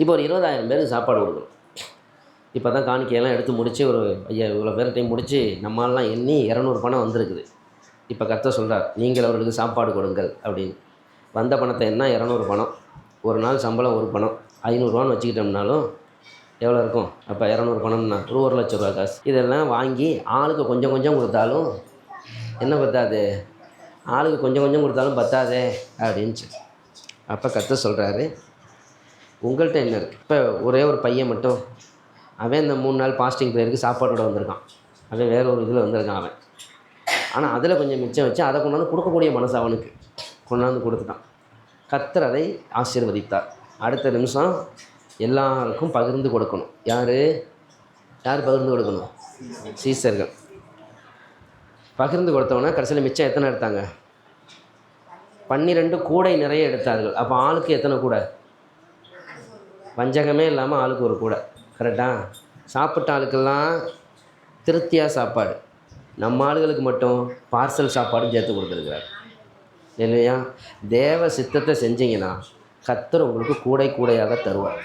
இப்போ ஒரு 20,000 பேருக்கு சாப்பாடு கொடுக்கணும். இப்போ தான் காணிக்கையெல்லாம் எடுத்து முடித்து ஒரு ஐயா இவ்வளோ பேர்கிட்டையும் முடித்து நம்மளாலாம் எண்ணி 200 பணம் வந்திருக்குது. இப்போ கர்த்தர் சொல்கிறார், நீங்கள் அவர்களுக்கு சாப்பாடு கொடுங்கள் அப்படின்னு. வந்த பணத்தை என்ன 200 பணம், ஒரு நாள் சம்பளம் ஒரு பணம், 500 வச்சுக்கிட்டோம்னாலும் எவ்வளோ இருக்கும்? அப்போ 200 பணம்னா ஒரு 1,00,000 ரூபா காசு. இதெல்லாம் வாங்கி ஆளுக்கு கொஞ்சம் கொஞ்சம் கொடுத்தாலும் என்ன பத்தாது? ஆளுக்கு கொஞ்சம் கொஞ்சம் கொடுத்தாலும் பத்தாதே அப்படின்ச்சு. அப்போ கர்த்தர் சொல்கிறாரு, உங்கள்கிட்ட என்ன இருக்குது? இப்போ ஒரே ஒரு பையன் மட்டும், அவன் இந்த 3 நாள் பாஸ்டிங் ப்ரேயருக்கு சாப்பாடோட வந்திருக்கான். அவன் வேற ஒரு இதில் வந்திருக்கான் அவன். ஆனால் அதில் கொஞ்சம் மிச்சம் வச்சு அதை கொண்டாந்து கொடுக்கக்கூடிய மனசு அவனுக்கு கொண்டாந்து கொடுத்துட்டான். கர்த்தர் அதை ஆசீர்வதித்தார். அடுத்த நிமிஷம் எல்லாருக்கும் பகிர்ந்து கொடுக்கணும். யார் பகிர்ந்து கொடுக்கணும்? சீசர்கள். பகிர்ந்து கொடுத்தவொன்னே கடைசியில் மிச்சம் எத்தனை எடுத்தாங்க? 12 கூடை நிறைய எடுத்தார்கள். அப்போ ஆளுக்கு எத்தனை கூடை? வஞ்சகமே இல்லாமல் ஆளுக்கு ஒரு கூடை. கரெக்டாக? சாப்பிட்ட ஆளுக்கெல்லாம் திருப்தியாக சாப்பாடு. நம்ம ஆளுகளுக்கு மட்டும் பார்சல் சாப்பாடும் சேர்த்து கொடுத்துருக்குறாரு இல்லையா? தேவ சித்தத்தை செஞ்சீங்கன்னா கர்த்தர் உங்களுக்கு கூடை கூடையாக தருவார்.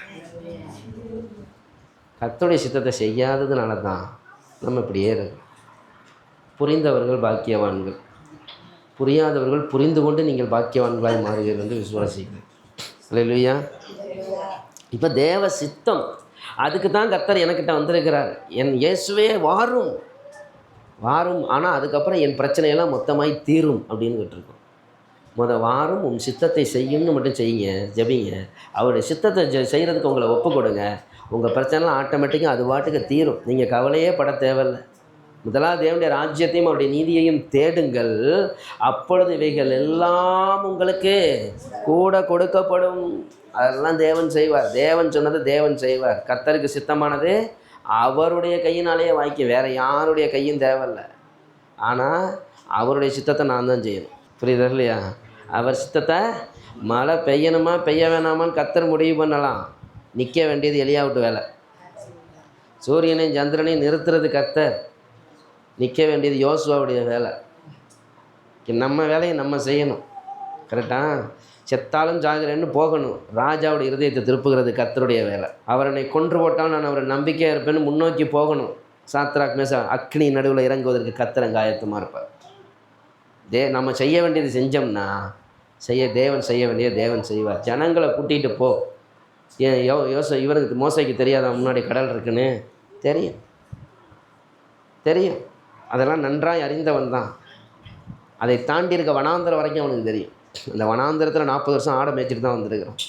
கர்த்தருடைய சித்தத்தை செய்யாததுனால தான் நம்ம இப்படியே இருக்கோம். புரிந்தவர்கள் பாக்கியவான்கள், புரியாதவர்கள் புரிந்து கொண்டு நீங்கள் பாக்கியவான்களாய் மாறுவீர்கள் என்று விசுவாசிக்கிறேன். இல்லையா? இப்போ தேவ சித்தம், அதுக்கு தான் கர்த்தர் எனக்கிட்ட வந்திருக்கிறார். என் இயேசுவே வாரும் வாரும், ஆனால் அதுக்கப்புறம் என் பிரச்சனையெல்லாம் மொத்தமாய் தீரும் அப்படின்னு கேட்டிருக்கோம். வாரும் உன் சித்தத்தை செய்யும்னு மட்டும் செய்யுங்க, ஜபிங்க. அவருடைய சித்தத்தை செய்கிறதுக்கு உங்களை ஒப்பு கொடுங்க. உங்கள் பிரச்சனைலாம் ஆட்டோமேட்டிக்காக அது பாட்டுக்கு தீரும். நீங்கள் கவலையே பட தேவையில்லை. முதலாவது தேவனுடைய ராஜ்யத்தையும் அவருடைய நீதியையும் தேடுங்கள், அப்பொழுது இவைகள் எல்லாம் உங்களுக்கு கூட கொடுக்கப்படும். அதெல்லாம் தேவன் செய்வார். தேவன் சொன்னது தேவன் செய்வார். கர்த்தருக்கு சித்தமானது அவருடைய கையினாலேயே வாய்க்கும். வேறு யாருடைய கையும் தேவையில்லை. ஆனால் அவருடைய சித்தத்தை நான் தான் செய்யணும். புரியுதா இல்லையா? அவர் சித்தத்தை மழை பெய்யணுமா பெய்ய வேணாமான்னு கர்த்தர் முடிவு பண்ணலாம். நிற்க வேண்டியது எலியாவிட்டு வேலை. சூரியனையும் சந்திரனையும் நிறுத்துறது கர்த்தர், நிற்க வேண்டியது யோசுவாவுடைய வேலை. நம்ம வேலையை நம்ம செய்யணும். கரெக்டாக? செத்தாலும் ஜாகிறேன்னு போகணும். ராஜாவுடைய இருதயத்தை திருப்புகிறது கர்த்தருடைய வேலை. அவரை கொன்று போட்டாலும் நான் அவரை நம்பிக்கையாக இருப்பேன்னு முன்னோக்கி போகணும். சாத்ராக் மேஷாக் அக்னி நடுவில் இறங்குவதற்கு கர்த்தர் ஆயத்தமாக இருப்பார். நம்ம செய்ய வேண்டியது செஞ்சோம்னா தேவன் செய்ய வேண்டியது தேவன் செய்வார். ஜனங்களை கூட்டிகிட்டு போ. இவருக்கு மோசைக்கு தெரியாத முன்னாடி கடல் இருக்குன்னு தெரியும். அதெல்லாம் நன்றாய் அறிந்தவன் தான். அதை தாண்டி இருக்க வனாந்திரம் வரைக்கும் அவனுக்கு தெரியும். அந்த வனாந்திரத்தில் 40 வருஷம் ஆடை மேய்ச்சிட்டு தான் வந்திருக்கிறான்.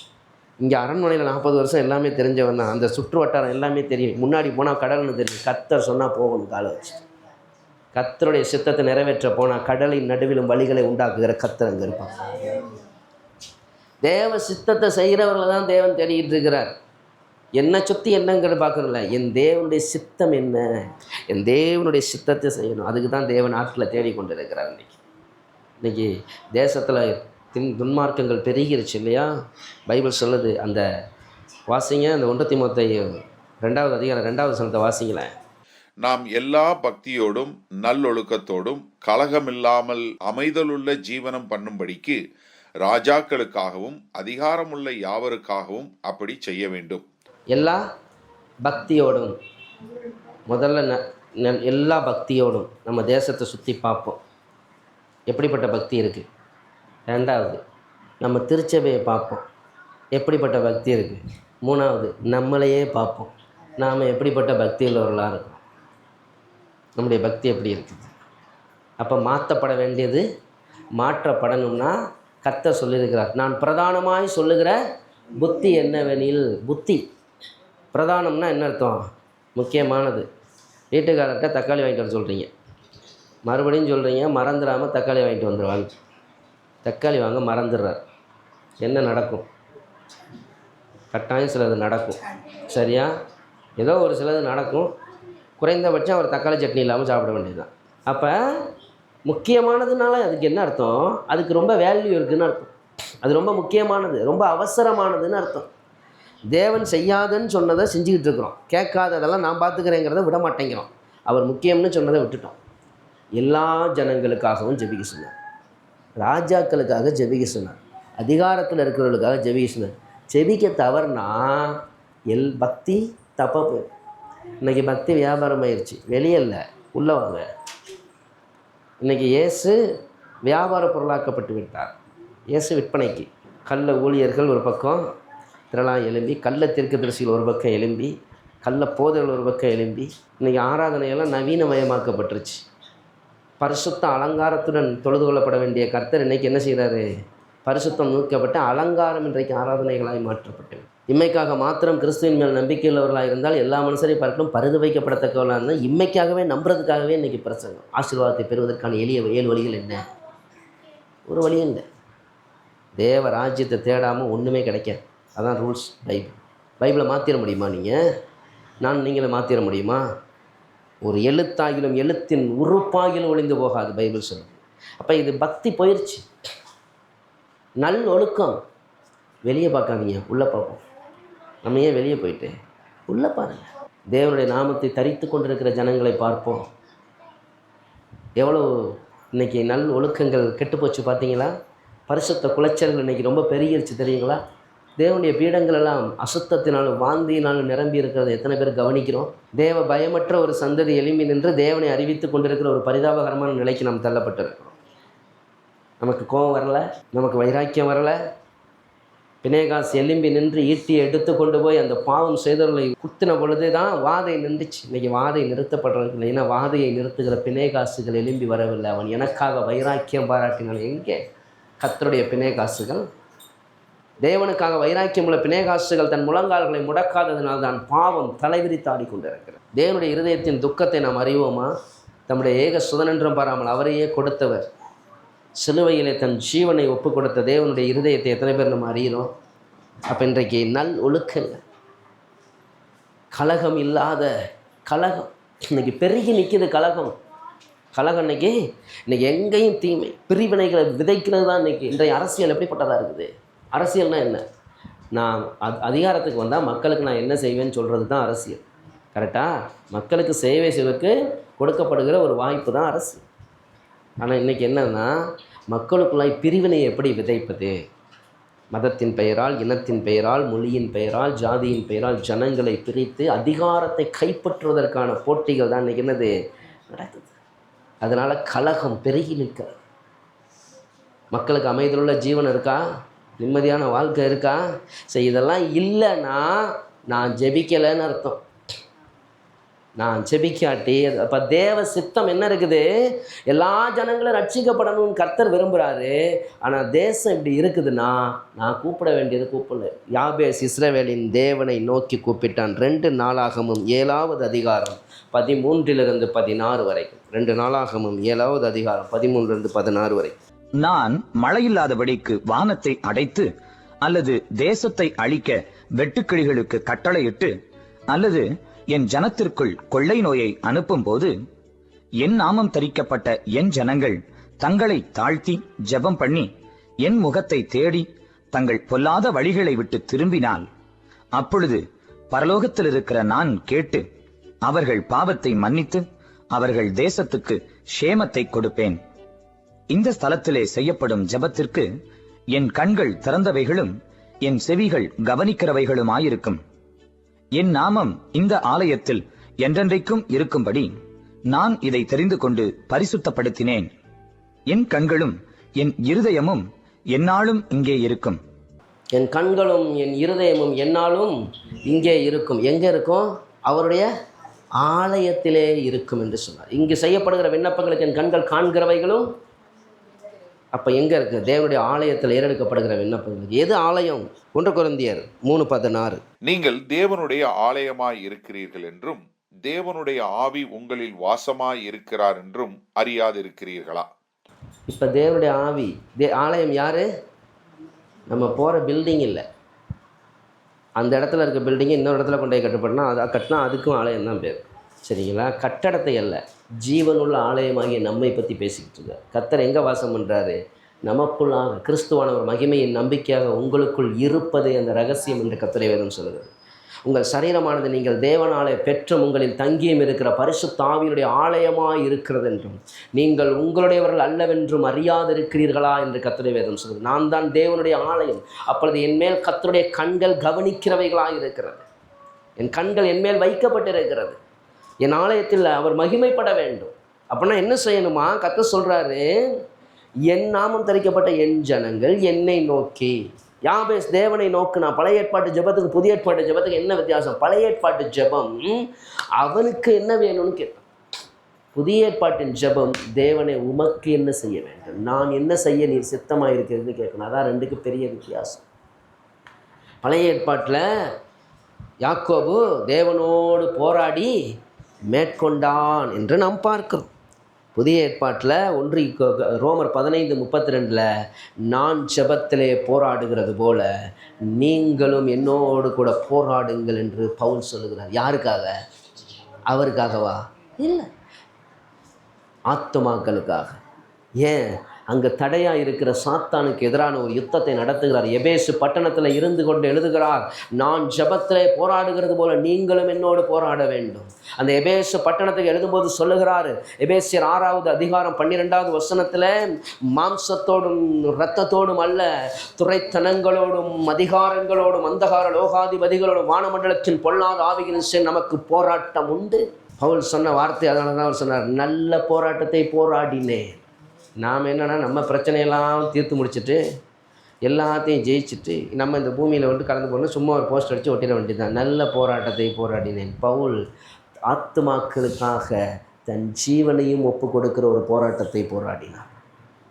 இங்கே அரண்மனையில் 40 வருஷம் எல்லாமே தெரிஞ்சவன் தான். அந்த சுற்று வட்டாரம் எல்லாமே தெரியும். முன்னாடி போனால் கடல்னு தெரியும். கர்த்தர் சொன்னால் போகணும். காலை வச்சு கர்த்தருடைய சித்தத்தை நிறைவேற்ற போனால் கடலின் நடுவிலும் வழிகளை உண்டாக்குகிற கர்த்தர் அங்கே இருப்பான். தேவ சித்தத்தை செய்கிறவர்களை தான் தேவன் தேடிக்கிட்டு இருக்கிறார். என்னை சுற்றி என்னங்கிறது பார்க்குறதில்ல, என் தேவனுடைய சித்தம் என்ன, என் தேவனுடைய சித்தத்தை செய்யணும். அதுக்கு தான் தேவன் ஆட்களை தேடிக்கொண்டு இருக்கிறார். இன்றைக்கி தேசத்தில் துன்மார்க்கங்கள் பெருகிருச்சு இல்லையா? பைபிள் சொல்லுது. அந்த வாசிங்க, அந்த 1 தீமோத்தேயு 2வது அதிகாரம் 2வது வசனத்தை வாசிங்களேன். நாம் எல்லா பக்தியோடும் நல்லொழுக்கத்தோடும் கலகமில்லாமல் அமைதலுள்ள ஜீவனம் பண்ணும்படிக்கு ராஜாக்களுக்காகவும் அதிகாரமுள்ள யாவருக்காகவும் அப்படி செய்ய வேண்டும். எல்லா பக்தியோடும், முதல்ல எல்லா பக்தியோடும் நம்ம தேசத்தை சுற்றி பார்ப்போம். எப்படிப்பட்ட பக்தி இருக்குது. 2வது நம்ம திருச்சபையை பார்ப்போம். எப்படிப்பட்ட பக்தி இருக்குது. 3வது நம்மளையே பார்ப்போம். நாம் எப்படிப்பட்ட பக்தி உள்ளவர்களாக இருக்கோம். நம்முடைய பக்தி எப்படி இருக்குது. அப்போ மாற்றப்பட வேண்டியது மாற்றப்படணும்னா கர்த்தர் சொல்லியிருக்கிறார். நான் பிரதானமாய் சொல்லுகிற புத்தி என்னவெனில், புத்தி பிரதானம்னா என்ன அர்த்தம்? முக்கியமானது. வீட்டுக்காரர்கிட்ட தக்காளி வாங்கிட்டு வர சொல்கிறீங்க, மறுபடியும் சொல்கிறீங்க மறந்துடாமல் தக்காளி வாங்கிட்டு வந்துடுவாங்க. தக்காளி வாங்க மறந்துடுறார். என்ன நடக்கும்? கட்டாயம் சிலது நடக்கும். சரியா? ஏதோ ஒரு சிலது நடக்கும். குறைந்தபட்சம் அவர் தக்காளி சட்னி இல்லாமல் சாப்பிட வேண்டியது தான். அப்போ முக்கியமானதுனால அதுக்கு என்ன அர்த்தம்? அதுக்கு ரொம்ப வேல்யூ இருக்குதுன்னு அர்த்தம். அது ரொம்ப முக்கியமானது, ரொம்ப அவசரமானதுன்னு அர்த்தம். தேவன் செய்யாதுன்னு சொன்னதை செஞ்சுக்கிட்டு இருக்கிறோம். கேட்காததெல்லாம் நான் பார்த்துக்கிறேங்கிறத விட மாட்டேங்கிறோம். அவர் முக்கியம்னு சொன்னதை விட்டுட்டோம். எல்லா ஜனங்களுக்காகவும் ஜெபிக்க சொன்னார். ராஜாக்களுக்காக ஜெபிக்க சொன்னார். அதிகாரத்தில் இருக்கிறவர்களுக்காக ஜெபிக்க சொன்னார். ஜெபிக்க தவறுனா பக்தி தப்பாக போயிடும். இன்றைக்கி பக்தி வியாபாரம் ஆயிடுச்சு. வெளியே இல்லை, உள்ளே வாங்க. இன்றைக்கி இயேசு வியாபார பொருளாக்கப்பட்டு விட்டார். இயேசு விற்பனைக்கு. கள்ள ஊழியர்கள் ஒரு பக்கம் திரளாக எழும்பி, கள்ள தீர்க்கதரிசிகள் ஒரு பக்கம் எழும்பி, கள்ள போதர்கள் ஒரு பக்கம் எழும்பி, இன்றைக்கி ஆராதனையெல்லாம் நவீனமயமாக்கப்பட்டுருச்சு. பரிசுத்த அலங்காரத்துடன் தொழுது கொள்ளப்பட வேண்டிய கர்த்தர் இன்றைக்கி என்ன செய்கிறாரு? பரிசுத்தம் நூக்கப்பட்டு அலங்காரம் இன்றைக்கு ஆராதனைகளாய் மாற்றப்பட்டது. இம்மைக்காக மாத்திரம் கிறிஸ்துவின் மேல் நம்பிக்கை உள்ளவர்களாக இருந்தால் எல்லா மனுஷரையும் பார்க்கணும் பரிது வைக்கப்படத்தக்கவர்களாக இருந்தால் இம்மைக்காகவே நம்புறதுக்காகவே இன்றைக்கி பிரசங்கம். ஆசீர்வாதத்தை பெறுவதற்கான எளிய 7 வழிகள் என்ன? ஒரு வழியும் இல்லை. தேவ ராஜ்யத்தை தேடாமல் ஒன்றுமே கிடைக்காது. அதான் ரூல்ஸ். பைபிளை மாற்றிட முடியுமா? நீங்களே மாற்றிட முடியுமா? ஒரு எழுத்தாகிலும் எழுத்தின் உறுப்பாகிலும் ஒளிந்து போகாது பைபிள் சொல்லுது. அப்போ இது பக்தி போயிடுச்சு. நல் ஒழுக்கம் வெளியே பார்க்காதீங்க, உள்ளே பார்ப்போம். நம்ம ஏன் வெளியே போயிட்டு உள்ளே பாருங்கள். தேவனுடைய நாமத்தை தரித்து கொண்டிருக்கிற ஜனங்களை பார்ப்போம். எவ்வளோ இன்றைக்கி நல் ஒழுக்கங்கள் கெட்டுப்போச்சு பார்த்தீங்களா? பரிசுத்த குலைச்சல்கள் இன்றைக்கி ரொம்ப பெருகிருச்சு தெரியுங்களா? தேவனுடைய பீடங்கள் எல்லாம் அசுத்தத்தினாலும் வாந்தியினாலும் நிரம்பி இருக்கிறத எத்தனை பேர் கவனிக்கிறோம்? தேவ பயமற்ற ஒரு சந்ததி எழும்பி நின்று தேவனை அறிவித்து கொண்டிருக்கிற ஒரு பரிதாபகரமான நிலைக்கு நாம் தள்ளப்பட்டிருக்கிறோம். நமக்கு கோபம் வரலை, நமக்கு வைராக்கியம் வரலை. பினேகாஸ் எழும்பி நின்று ஈட்டியை எடுத்து கொண்டு போய் அந்த பாவம் செய்தவர்களை குத்தின பொழுது தான் வாதை நின்றுச்சு. இன்றைக்கி வாதை நிறுத்தப்படுறதில்லை. ஏன்னா வாதையை நிறுத்துகிற பினேகாசுகள் எழும்பி வரவில்லை. அவன் எனக்காக வைராக்கியம் பாராட்டினான். எங்கே கர்த்தருடைய பினேகாசுகள்? தேவனுக்காக வைராக்கியம் உள்ள பினேகாசுகள் தன் முழங்கால்களை முடக்காததினால் தான் பாவம் தலைவிரித்தாடி கொண்டிருக்கிறது. தேவனுடைய இருதயத்தின் துக்கத்தை நாம் அறிவோமா? தம்முடைய ஏக சுதனென்றும் பாராமல் அவரையே கொடுத்தவர், சிலுவையிலே தன் ஜீவனை ஒப்பு கொடுத்த தேவனுடைய இருதயத்தை எத்தனை பேர் நம்ம அறிகிறோம்? அப்போ இன்றைக்கு நல் ஒழுக்கங்கள், கலகம் இல்லாத கலகம் இன்றைக்கி பெருகி நிற்கிது. கலகம் இன்றைக்கி எங்கேயும் தீமை, பிரிவினைகளை விதைக்கிறது தான் இன்றைக்கி. இன்றைய அரசியல் எப்படிப்பட்டதாக இருக்குது? அரசியல்னால் என்ன? நான் அதிகாரத்துக்கு வந்தால் மக்களுக்கு நான் என்ன செய்வேன்னு சொல்கிறது தான் அரசியல். கரெக்டாக? மக்களுக்கு சேவை செய்வதற்கு கொடுக்கப்படுகிற ஒரு வாய்ப்பு தான் அரசியல். ஆனால் இன்றைக்கி என்னன்னா, மக்களுக்குள்ளாய் பிரிவினையை எப்படி விதைப்பது? மதத்தின் பெயரால், இனத்தின் பெயரால், மொழியின் பெயரால், ஜாதியின் பெயரால் ஜனங்களை பிரித்து அதிகாரத்தை கைப்பற்றுவதற்கான போட்டிகள் தான் இன்றைக்கி என்னது நடக்குது. அதனால் கலகம் பெருகி நிற்கிறது. மக்களுக்கு அமைதியுள்ள ஜீவன் இருக்கா? நிம்மதியான வாழ்க்கை இருக்கா? சரி, இதெல்லாம் இல்லைன்னா நான் ஜெபிக்கலைன்னு அர்த்தம். நான் ஜெபிக்காட்டி அப்போ தேவ சித்தம் என்ன இருக்குது? எல்லா ஜனங்களும் ரட்சிக்கப்படணும்னு கர்த்தர் விரும்புகிறாரு. ஆனால் தேசம் இப்படி இருக்குதுன்னா நான் கூப்பிட வேண்டியது கூப்பிடல. யாபேஸ் இஸ்ரவேலின் தேவனை நோக்கி கூப்பிட்டான். 2 நாளாகமும் 7வது அதிகாரம் 13 16 வரைக்கும். 2 நாளாகமும் 7வது அதிகாரம் 13 16 வரைக்கும். நான் மழையில்லாதபடிக்கு வானத்தை அடைத்து, அல்லது தேசத்தை அழிக்க வெட்டுக்கிளிகளுக்கு கட்டளையிட்டு, அல்லது என் ஜனத்திற்குள் கொள்ளை நோயை அனுப்பும் போது, என் நாமம் தரிக்கப்பட்ட என் ஜனங்கள் தங்களை தாழ்த்தி ஜெபம் பண்ணி என் முகத்தை தேடி தங்கள் பொல்லாத வழிகளை விட்டு திரும்பினால், அப்பொழுது பரலோகத்தில் இருக்கிற நான் கேட்டு அவர்கள் பாவத்தை மன்னித்து அவர்கள் தேசத்துக்கு சேமத்தை கொடுப்பேன். இந்த ஸ்தலத்திலே செய்யப்படும் ஜெபத்திற்கு என் கண்கள் திறந்தவைகளும் என் செவிகள் கவனிக்கிறவைகளுமாயிருக்கும். என் நாமம் இந்த ஆலயத்தில் என்றென்றைக்கும் இருக்கும்படி நான் இதை தெரிந்து கொண்டு பரிசுத்தப்படுத்தினேன். என் கண்களும் என் இருதயமும் எந்நாளும் இங்கே இருக்கும். என் கண்களும் என் இருதயமும் எந்நாளும் இங்கே இருக்கும். எங்கே இருக்கும்? அவருடைய ஆலயத்திலே இருக்கும் என்று சொன்னார். இங்கு செய்யப்படுகிற விண்ணப்பங்களுக்கு என் கண்கள் காண்கிறவைகளும். அப்போ எங்கே இருக்குது? தேவனுடைய ஆலயத்தில் ஏறெடுக்கப்படுகிற விண்ணப்பங்களுக்கு. எது ஆலயம்? 1 கொரிந்தியர் 3:16. நீங்கள் தேவனுடைய ஆலயமாய் இருக்கிறீர்கள் என்றும் தேவனுடைய ஆவி உங்களில் வாசமாய் இருக்கிறார் என்றும் அறியாதிருக்கிறீர்களா? இப்போ தேவனுடைய ஆவி ஆலயம் யார்? நம்ம போகிற பில்டிங் இல்லை. அந்த இடத்துல இருக்க பில்டிங்கை இன்னொரு இடத்துல கொண்டு போய் கட்டினா அதுக்கும் ஆலயம் தான் பேர். சரிங்களா? கட்டடத்தை அல்ல, ஜீவனுள்ள ஆலயமாகிய நம்மை பற்றி பேசிக்கிட்டு இருக்கார். கர்த்தர் எங்கே வாசம் பண்ணுறாரு? நமக்குள்ளாக. கிறிஸ்துவானவர் மகிமையின் நம்பிக்கையாக உங்களுக்குள் இருப்பதே அந்த ரகசியம் என்று கர்த்தருடைய வேதம் சொல்லுகிறது. உங்கள் சரீரமானது நீங்கள் தேவனாலே பெற்றும் உங்களில் தங்கியும் இருக்கிற பரிசுத்த ஆவியுடைய ஆலயமாய் இருக்கிறது என்றும் நீங்கள் உங்களுடையவர்கள் அல்லவென்றும் அறியாதிருக்கிறீர்களா என்று கர்த்தருடைய வேதம் சொல்லுகிறது. நான் தான் தேவனுடைய ஆலயம். அப்பொழுது என் மேல் கர்த்தருடைய கண்கள் கவனிக்கிறவைகளாக இருக்கிறது. என் கண்கள் என்மேல் வைக்கப்பட்டிருக்கிறது, என் ஆலயத்தில் அவர் மகிமைப்பட வேண்டும். அப்படின்னா என்ன செய்யணுமா? கர்த்தர் சொல்கிறாரு, என் நாமம் தரிக்கப்பட்ட என் ஜனங்கள் என்னை நோக்கி. யாபேஸ் தேவனை நோக்குனா. பழைய ஏற்பாட்டு ஜெபத்துக்கு புதிய ஏற்பாட்டு ஜெபத்துக்கு என்ன வித்தியாசம்? பழைய ஏற்பாட்டு ஜெபம் அவனுக்கு என்ன வேணும்னு கேட்டான். புதிய ஏற்பாட்டின் ஜெபம் தேவனை உமக்கு என்ன செய்ய வேண்டும், நான் என்ன செய்ய நீர் சித்தமாக இருக்கிறதுன்னு கேட்கணும். அதான் ரெண்டுக்கு பெரிய வித்தியாசம். பழைய ஏற்பாட்டில் யாக்கோபு தேவனோடு போராடி மேற்கொண்டான் என்று நாம் பார்க்கிறோம். புதிய ஏற்பாட்டில் ரோமர் 15:32 நான் ஜெபத்திலே போராடுகிறது போல நீங்களும் என்னோடு கூட போராடுங்கள் என்று பவுல் சொல்லுகிறார். யாருக்காக? அவருக்காகவா? இல்லை, ஆத்துமாக்களுக்காக. ஏன்? அங்கே தடையாக இருக்கிற சாத்தானுக்கு எதிரான ஒரு யுத்தத்தை நடத்துகிறார். எபேசு பட்டணத்தில் இருந்து கொண்டு எழுதுகிறார், நான் ஜெபத்திலே போராடுகிறது போல நீங்களும் என்னோடு போராட வேண்டும். அந்த எபேசு பட்டணத்துக்கு எழுதும்போது சொல்லுகிறார், எபேசியர் 6:12 மாம்சத்தோடும் இரத்தத்தோடும் அல்ல, துரைத்தனங்களோடும் அதிகாரங்களோடும் அந்தகார லோகாதிபதிகளோடும் வானமண்டலத்தின் பொல்லாத ஆவிகளின் நமக்கு போராட்டம் உண்டு. பவுல் சொன்ன வார்த்தை அதனால தான் அவர் சொன்னார், நல்ல போராட்டத்தை போராடினேன். நாம் என்னென்னா நம்ம பிரச்சனையெல்லாம் தீர்த்து முடிச்சுட்டு எல்லாத்தையும் ஜெயிச்சுட்டு நம்ம இந்த பூமியில் கலந்து போகணும், சும்மா ஒரு போஸ்ட் அடித்து ஒட்டிட வேண்டியதுதான். நல்ல போராட்டத்தை போராடினேன். பவுல் ஆத்துமாக்களுக்காக தன் ஜீவனையும் ஒப்பு கொடுக்கிற ஒரு போராட்டத்தை போராடினார்.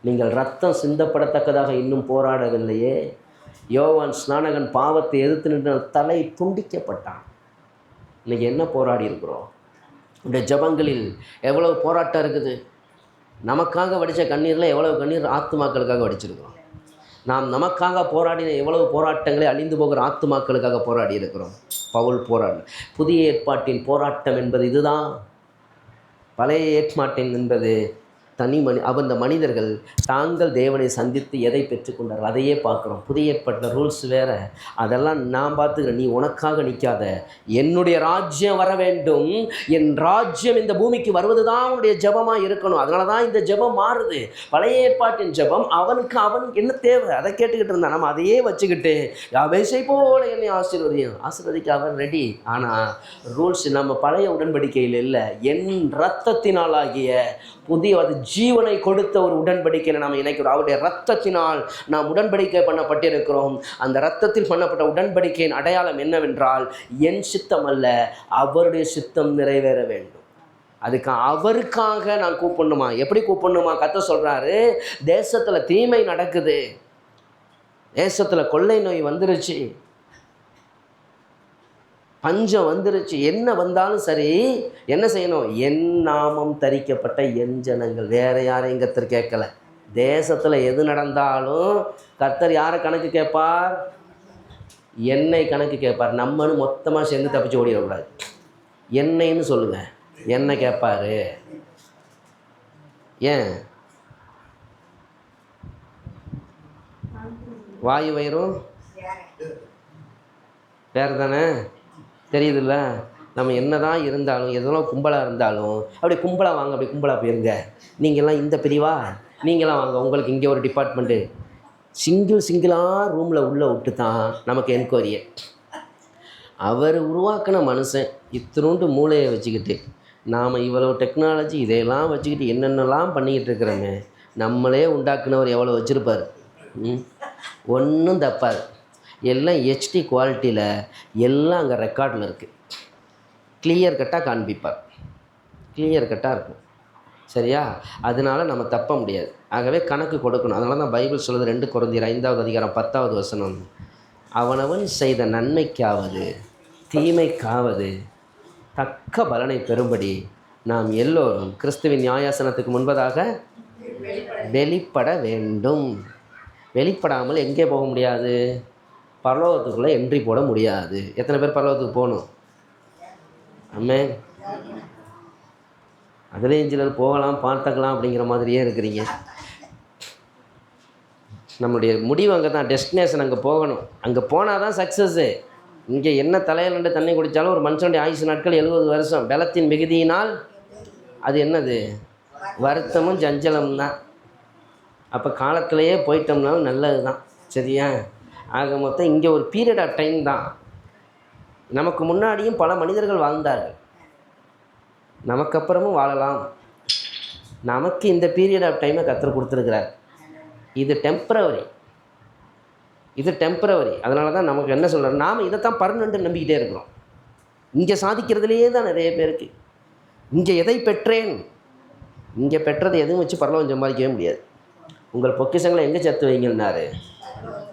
நீங்கள் ரத்தம் சிந்தப்படத்தக்கதாக இன்னும் போராடவில்லையே. யோவான் ஸ்நானகன் பாவத்தை எதிர்த்து நின்று தலை துண்டிக்கப்பட்டான். இன்றைக்கி என்ன போராடி இருக்கிறோம்? இந்த ஜபங்களில் எவ்வளவு போராட்டம் இருக்குது. நமக்காக வடித்த கண்ணீரில் எவ்வளவு கண்ணீர் ஆத்துமாக்களுக்காக வடிச்சிருக்கிறோம். நாம் நமக்காக போராடின எவ்வளவு போராட்டங்களை அழிந்து போகிற ஆத்துமாக்களுக்காக போராடி இருக்கிறோம். பவுல் போராடு. புதிய ஏற்பாட்டின் போராட்டம் என்பது இதுதான். பழைய ஏற்பாட்டின் என்பது அந்த மனிதர்கள் தாங்கள் தேவனை சந்தித்து எதை பெற்றுக்கொண்டார்கள் அதையே பார்க்குறோம். புதிய ஏற்பட்ட ரூல்ஸ் வேறு, அதெல்லாம் நான் பார்த்துக்கிறேன். நீ உனக்காக நிற்காத, என்னுடைய ராஜ்யம் வர வேண்டும், என் ராஜ்யம் இந்த பூமிக்கு வருவது தான் அவனுடைய ஜெபமாக இருக்கணும். அதனால தான் இந்த ஜெபம் மாறுது. பழைய ஏற்பாட்டின் ஜெபம் அவனுக்கு என்ன தேவை அதை கேட்டுக்கிட்டு இருந்தான். நம்ம அதையே வச்சுக்கிட்டு யாபேசை போல என்னை ஆசீர்வதிக்க அவன் ரெடி. ஆனால் ரூல்ஸ் நம்ம பழைய உடன்படிக்கையில் இல்லை. என் இரத்தத்தினால் ஆகிய புதிய ஜீவனை கொடுத்த ஒரு உடன்படிக்கையை நாம் இணைக்கிறோம். அவருடைய இரத்தத்தினால் நாம் உடன்படிக்கை பண்ணப்பட்டிருக்கிறோம். அந்த இரத்தத்தில் பண்ணப்பட்ட உடன்படிக்கையின் அடையாளம் என்னவென்றால், என் சித்தம் அல்ல, அவருடைய சித்தம் நிறைவேற வேண்டும். அதுக்கு அவருக்காக நான் கூப்பிடணுமா? எப்படி கூப்பிடணுமா? கர்த்தர் சொல்கிறாரு, தேசத்தில் தீமை நடக்குது, தேசத்தில் கொள்ளை நோய் வந்துருச்சு, பஞ்சம் வந்துருச்சு, என்ன வந்தாலும் சரி என்ன செய்யணும்? என் நாமம் தரிக்கப்பட்ட என் ஜனங்கள். வேறு யாரையும் கர்த்தர் கேட்கல. தேசத்தில் எது நடந்தாலும் கர்த்தர் யாரை கணக்கு கேட்பார்? என்னை கணக்கு கேட்பார். நம்மன்னு மொத்தமாக சேர்ந்து தப்பிச்சு ஓடிடக்கூடாது. என்னைன்னு சொல்லுங்கள், என்ன கேட்பார்? ஏன்? வாயு வயிறும் வேறு தானே, தெரியுதுல்ல? நம்ம என்ன தான் இருந்தாலும் எதெல்லாம் கும்பலாக இருந்தாலும் அப்படி கும்பலாக வாங்க, அப்படி கும்பலாக போயிருங்க. நீங்கள்லாம் இந்த பிரிவா, நீங்களாம் வாங்க, உங்களுக்கு இங்கே ஒரு டிபார்ட்மெண்ட்டு. சிங்கிளாக ரூமில் உள்ளே விட்டு தான் நமக்கு என்கொயரியை. அவர் உருவாக்கின மனுஷன் இத்தினோண்டு மூளையை வச்சுக்கிட்டு நாம் இவ்வளோ டெக்னாலஜி இதையெல்லாம் வச்சுக்கிட்டு என்னென்னலாம் பண்ணிக்கிட்டு இருக்கிறோமே. நம்மளே உண்டாக்குனவர் எவ்வளோ வச்சுருப்பார்? ஒன்றும் தப்பாது. எல்லாம் ஹெச்டி குவாலிட்டியில் எல்லாம் அங்கே ரெக்கார்டில் இருக்குது. கிளியர் கட்டாக காண்பிப்பார், கிளியர் கட்டாக இருக்கும். சரியா? அதனால் நம்ம தப்ப முடியாது. ஆகவே கணக்கு கொடுக்கணும். அதனால தான் பைபிள் சொல்லுது, 2 கொரிந்தியர் 5:10 அவனவன் செய்த நன்மைக்காவது தீமைக்காவது தக்க பலனை பெறும்படி நாம் எல்லோரும் கிறிஸ்துவின் நியாயாசனத்துக்கு முன்பதாக வெளிப்பட வேண்டும். வெளிப்படாமல் எங்கே போக முடியாது? பரலோகத்துக்குள்ளே என்ட்ரி போட முடியாது. எத்தனை பேர் பரலோகத்துக்கு போகணும்? ஆமென். அதுலேயும் சிலர் போகலாம் பார்த்துக்கலாம் அப்படிங்கிற மாதிரியே இருக்கிறீங்க. நம்மளுடைய முடிவு அங்கே தான், டெஸ்டினேஷன் அங்கே போகணும். அங்கே போனால் தான் சக்ஸஸ்ஸு. இங்கே என்ன தலையில் 2 தண்ணி குடித்தாலும் ஒரு மனுஷனுடைய ஆயுசு நாட்கள் 70 வருஷம். பலத்தின் மிகுதியினால் அது என்னது? வருத்தமும் ஜஞ்சலம் தான். அப்போ காலத்திலேயே போயிட்டோம்னாலும் நல்லது தான். சரியா? ஆக மொத்தம் இங்கே ஒரு பீரியட் ஆஃப் டைம் தான். நமக்கு முன்னாடியும் பல மனிதர்கள் வாழ்ந்தார்கள், நமக்கு அப்புறமும் வாழலாம். நமக்கு இந்த பீரியட் ஆஃப் டைமை கர்த்தர் கொடுத்துருக்கிறார். இது டெம்பரவரி, இது டெம்பரவரி. அதனால தான் நமக்கு என்ன சொல்கிறார், நாம் இதைத்தான் பர்மனெண்ட்டு நம்பிக்கிட்டே இருக்கிறோம். இங்கே சாதிக்கிறதுலையே தான் நிறைய பேருக்கு. இங்கே எதை பெற்றேன், இங்கே பெற்றதை எதுவும் வச்சு பரலோகம் சம்பாதிக்கவே முடியாது. உங்கள் பொக்கிஷங்களை எங்கே சேர்த்து வைங்கன்னாரு,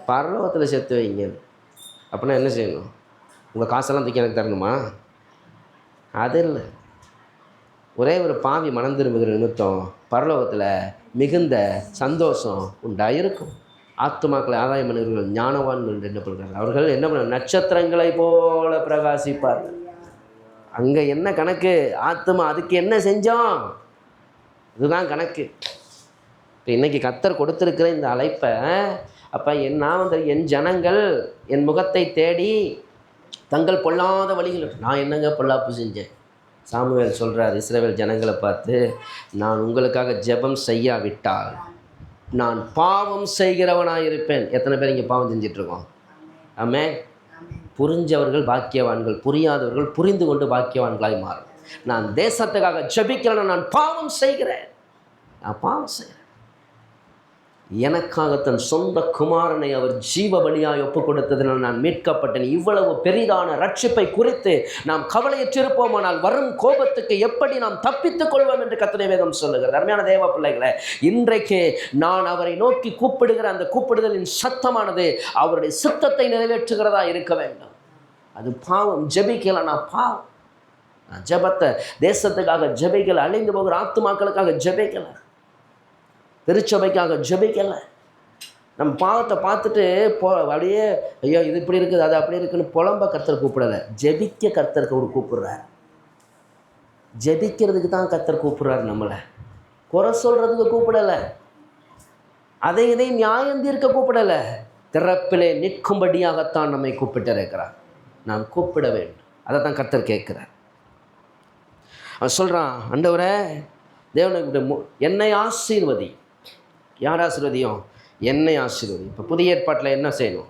பரலோகத்தில் சேர்த்து வைங்க. அப்படின்னா என்ன செய்யணும், உங்கள் காசெல்லாம் தூக்கி எனக்கு தரணுமா? அது இல்லை. ஒரே ஒரு பாவி மனம் திரும்புகிற நிமித்தம் பரலோகத்தில் மிகுந்த சந்தோஷம் உண்டாயிருக்கும். ஆத்துமாக்களை ஆதாயம் பண்ணுகிறவர்கள் ஞானவான்கள் என்று என்ன பண்ணுறாங்க, அவர்கள் என்ன பண்ண, நட்சத்திரங்களை போல பிரகாசிப்பார்கள். அங்கே என்ன கணக்கு, ஆத்துமா அதுக்கு என்ன செஞ்சோம், இதுதான் கணக்கு. இப்போ இன்றைக்கி கர்த்தர் கொடுத்துருக்கிற இந்த அழைப்பை, அப்போ நான் வந்து என் ஜனங்கள் என் முகத்தை தேடி தங்கள் பொல்லாத வழிகள், நான் என்னங்க பொல்லாப்பு செஞ்சேன்? சாமுவேல் சொல்கிறார் இஸ்ரவேல் ஜனங்களை பார்த்து, நான் உங்களுக்காக ஜெபம் செய்யாவிட்டால் நான் பாவம் செய்கிறவனாக இருப்பேன். எத்தனை பேர் இங்கே பாவம் செஞ்சிட்ருக்கோம்? ஆமே. புரிஞ்சவர்கள் பாக்கியவான்கள், புரியாதவர்கள் புரிந்து கொண்டு பாக்கியவான்களாய் மாறும். நான் தேசத்துக்காக ஜெபிக்கிறேன், நான் பாவம் செய்கிறேன், நான் பாவம் செய்கிறேன். எனக்காக தன் சொந்த குமாரனை அவர் ஜீவ பலியாய் ஒப்புக் கொடுத்ததினால் நான் மீட்கப்பட்டேன். இவ்வளவு பெரிதான ரட்சிப்பை குறித்து நாம் கவலையற்றிருப்போமானால் வரும் கோபத்துக்கு எப்படி நாம் தப்பித்துக் கொள்வோம் என்று கர்த்தருடைய வேதம் சொல்லுகிறது. அருமையான தேவ பிள்ளைகளே, இன்றைக்கு நான் அவரை நோக்கி கூப்பிடுகிற அந்த கூப்பிடுதலின் சத்தமானது அவருடைய சித்தத்தை நிறைவேற்றுகிறதா இருக்க வேண்டும். அது பாவம். ஜெபிக்கல, நான் பாவம். நான் ஜெபத்தை தேசத்துக்காக ஜெபிக்கல, அழிந்து போகிற ஆத்துமாக்களுக்காக ஜெபிக்கல, திருச்சபைக்காக ஜெபிக்கல. நம்ம பாவத்தை பார்த்துட்டு அப்படியே ஐயோ இது இப்படி இருக்குது அது அப்படி இருக்குன்னு புலம்ப கர்த்தர் கூப்பிடலை. ஜெபிக்க கர்த்தருக்கு அவர் கூப்பிடுறார். ஜெபிக்கிறதுக்கு தான் கர்த்தர் கூப்பிடுறார். நம்மளை குறை சொல்கிறதுக்கு கூப்பிடலை, அதை இதை நியாயம் தீர்க்க கூப்பிடலை, திறப்பிலே நிற்கும்படியாகத்தான் நம்மை கூப்பிட்டு இருக்கிறார். நாம் கூப்பிட வேண்டும். அதை தான் கர்த்தர் கேட்குறார். அவன் சொல்கிறான், ஆண்டவரே தேவனுக்கு என்னை ஆசீர்வதி. யார் ஆசீர்வதியும்? என்னை ஆசீர்வதி. இப்போ புதிய ஏற்பாட்டில் என்ன செய்யணும்?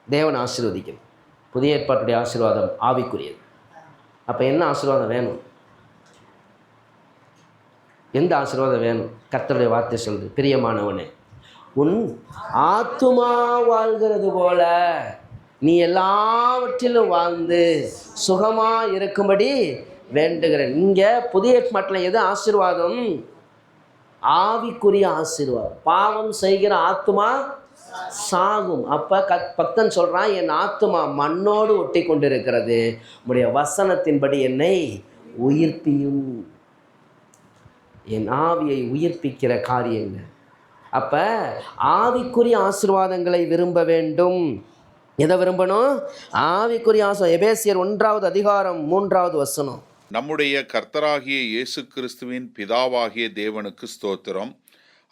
தேவனை ஆசீர்வதிக்கணும். புதிய ஏற்பாட்டுடைய ஆசீர்வாதம் ஆவிக்குரியது. அப்போ என்ன ஆசீர்வாதம் வேணும்? எந்த ஆசீர்வாதம் வேணும்? கர்த்தருடைய வார்த்தை சொல்லுது, பிரியமானவனே உன் ஆத்துமா வாழ்கிறது போல நீ எல்லாவற்றிலும் வாழ்ந்து சுகமாக இருக்கும்படி வேண்டுகிறேன். இங்கே புதிய ஏற்பாட்டில் எது ஆசீர்வாதம்? ஆவிக்குரிய ஆசீர்வாதம். பாவம் செய்கிற ஆத்துமா சாகும். அப்போ பக்தன் சொல்கிறான், என் ஆத்துமா மண்ணோடு ஒட்டி கொண்டிருக்கிறது, உம்முடைய வசனத்தின்படி என்னை உயிர்ப்பியும். என் ஆவியை உயிர்ப்பிக்கிற காரியங்கள். அப்போ ஆவிக்குரிய ஆசீர்வாதங்களை விரும்ப வேண்டும். எதை விரும்பணும்? ஆவிக்குரிய ஆசீர்வாதம். எபேசியர் 1:3 நம்முடைய கர்த்தராகிய இயேசு கிறிஸ்துவின் பிதாவாகிய தேவனுக்கு ஸ்தோத்திரம்.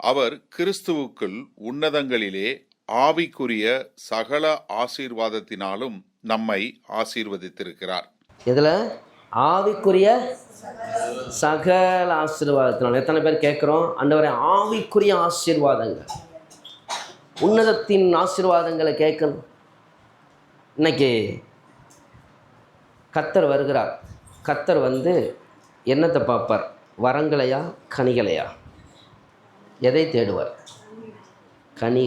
அவர் கிறிஸ்துவுக்குள் உன்னதங்களிலே ஆவிக்குரிய சகல ஆசீர்வாதத்தினாலும் நம்மை ஆசீர்வதித்திருக்கிறார். இதில் ஆவிக்குரிய சகல ஆசீர்வாதத்தினால எத்தனை பேர் கேட்குறோம், ஆண்டவரே ஆவிக்குரிய ஆசீர்வாதங்கள், உன்னதத்தின் ஆசீர்வாதங்களை கேட்கணும். இன்னைக்கு கர்த்தர் வருகிறார். கர்த்தர் வந்து என்னத்தை பார்ப்பார்? வரங்களையா கனிகளையா? எதை தேடுவார்? கனி.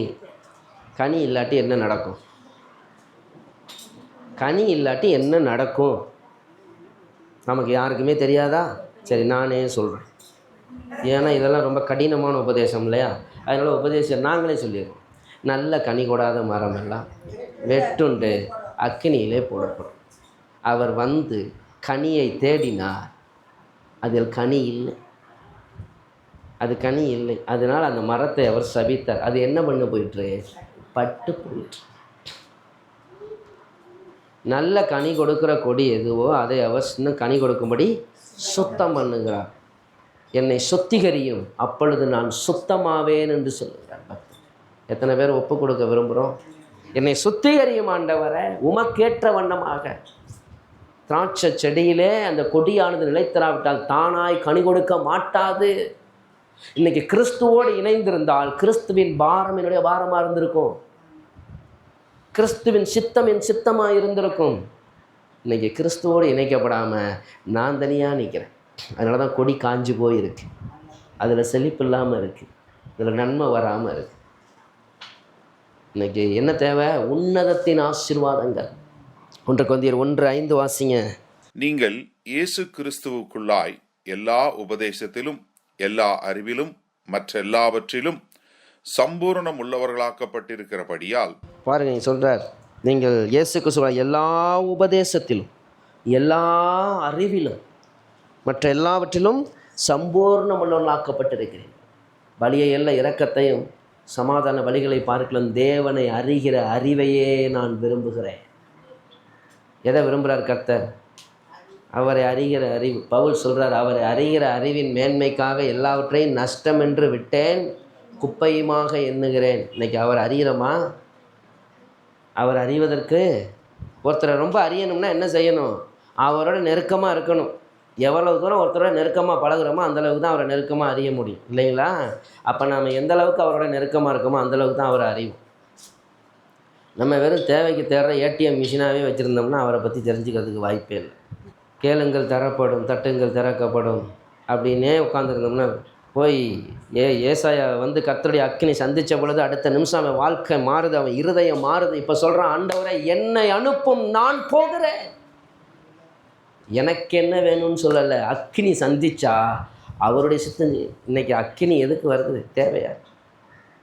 கனி இல்லாட்டி என்ன நடக்கும்? கனி இல்லாட்டி என்ன நடக்கும் நமக்கு யாருக்குமே தெரியாதா? சரி, நானே சொல்கிறேன். ஏன்னா இதெல்லாம் ரொம்ப கடினமான உபதேசம் இல்லையா? அதனால் உபதேசம் நாங்களே சொல்லிடுவோம். நல்ல கனி கொடாத மரம் எல்லாம் வெட்டுண்டு அக்கினியிலே போடப்படும். அவர் வந்து கனியை தேடினார், அதில் கனி இல்லை, அது கனி இல்லை. அதனால் அந்த மரத்தை அவர் சபித்தார். அது என்ன பண்ண போயிட்டு? பட்டு போயிட்டு. நல்ல கனி கொடுக்குற கொடி எதுவோ அதை அவர் இன்னும் கனி கொடுக்கும்படி சுத்தம் பண்ணுகிறார். என்னை சுத்திகரியும், அப்பொழுது நான் சுத்தமாவேன் என்று சொல்லுகிறார். எத்தனை பேர் ஒப்பு கொடுக்க விரும்புகிறோம்? என்னை சுத்திகரியும் ஆண்டவரை, உமக்கேற்ற வண்ணமாக. திராட்சை செடியிலே அந்த கொடியானது நிலைத்தராவிட்டால் தானாய் கனி கொடுக்க மாட்டாது. இன்னைக்கு கிறிஸ்துவோடு இணைந்திருந்தால் கிறிஸ்துவின் பாரம் என்னுடைய பாரமாக இருந்திருக்கும். கிறிஸ்துவின் சித்தம் என் சித்தமாக இருந்திருக்கும். இன்றைக்கி கிறிஸ்துவோடு இணைக்கப்படாமல் நான் தனியாக நிற்கிறேன். அதனால தான் கொடி காஞ்சு போயிருக்கு, அதில் செழிப்பு இல்லாமல் இருக்குது, அதில் நன்மை வராமல் இருக்குது. இன்றைக்கி என்ன தேவை? உன்னதத்தின் ஆசீர்வாதங்கள். 1 கொரிந்தியர் 1:5 வாசிங்க. நீங்கள் இயேசு கிறிஸ்துவுக்குள்ளாய் எல்லா உபதேசத்திலும் எல்லா அறிவிலும் மற்ற எல்லாவற்றிலும் சம்பூரணம் உள்ளவர்களாக்கப்பட்டிருக்கிறபடியால். பாருங்க, சொல்கிறார், நீங்கள் இயேசு கிறிஸ்துவாய் எல்லா உபதேசத்திலும் எல்லா அறிவிலும் மற்ற எல்லாவற்றிலும் சம்பூர்ணம் உள்ளவர்களாக்கப்பட்டிருக்கிறேன். பலியை எல்லாம் இரக்கத்தையும் சமாதான வழிகளை பார்க்கலாம் தேவனை அறிகிற அறிவையே நான் விரும்புகிறேன். எதை விரும்புகிறார் கர்த்தர்? அவரை அறிகிற அறிவு. பவுல் சொல்கிறார், அவரை அறிகிற அறிவின் மேன்மைக்காக எல்லாவற்றையும் நஷ்டம் என்று விட்டேன், குப்பையுமாக எண்ணுகிறேன். இன்றைக்கி அவர் அறிகிறோமா? அவர் அறிவதற்கு ஒருத்தரை ரொம்ப அறியணும்னா என்ன செய்யணும்? அவரோட நெருக்கமாக இருக்கணும். எவ்வளவு தூரம் ஒருத்தரோட நெருக்கமாக பழகுறோமோ அந்தளவுக்கு தான் அவரை நெருக்கமாக அறிய முடியும், இல்லைங்களா? அப்போ நம்ம எந்த அளவுக்கு அவரோட நெருக்கமாக இருக்கோமோ அந்தளவுக்கு தான் அவரை அறிவோம். நம்ம வெறும் தேவைக்கு தேடுற ஏடிஎம் மிஷினாகவே வச்சுருந்தோம்னா அவரை பற்றி தெரிஞ்சுக்கிறதுக்கு வாய்ப்பே இல்லை. கேளுங்கள் தரப்படும், தட்டுங்கள் திறக்கப்படும் அப்படின்னே உட்காந்துருந்தோம்னா போய் ஏசாயா கர்த்தருடைய அக்கினி சந்தித்த பொழுது அடுத்த நிமிஷம் அவன் வாழ்க்கை மாறுது, அவன் இருதயம் மாறுது. இப்போ சொல்கிறான், ஆண்டவரை என்னை அனுப்பும், நான் போகிறேன். எனக்கு என்ன வேணும்னு சொல்லலை, அக்கினி சந்திச்சா அவருடைய சித்தம். இன்றைக்கி அக்கினி எதுக்கு வருது? தேவையா?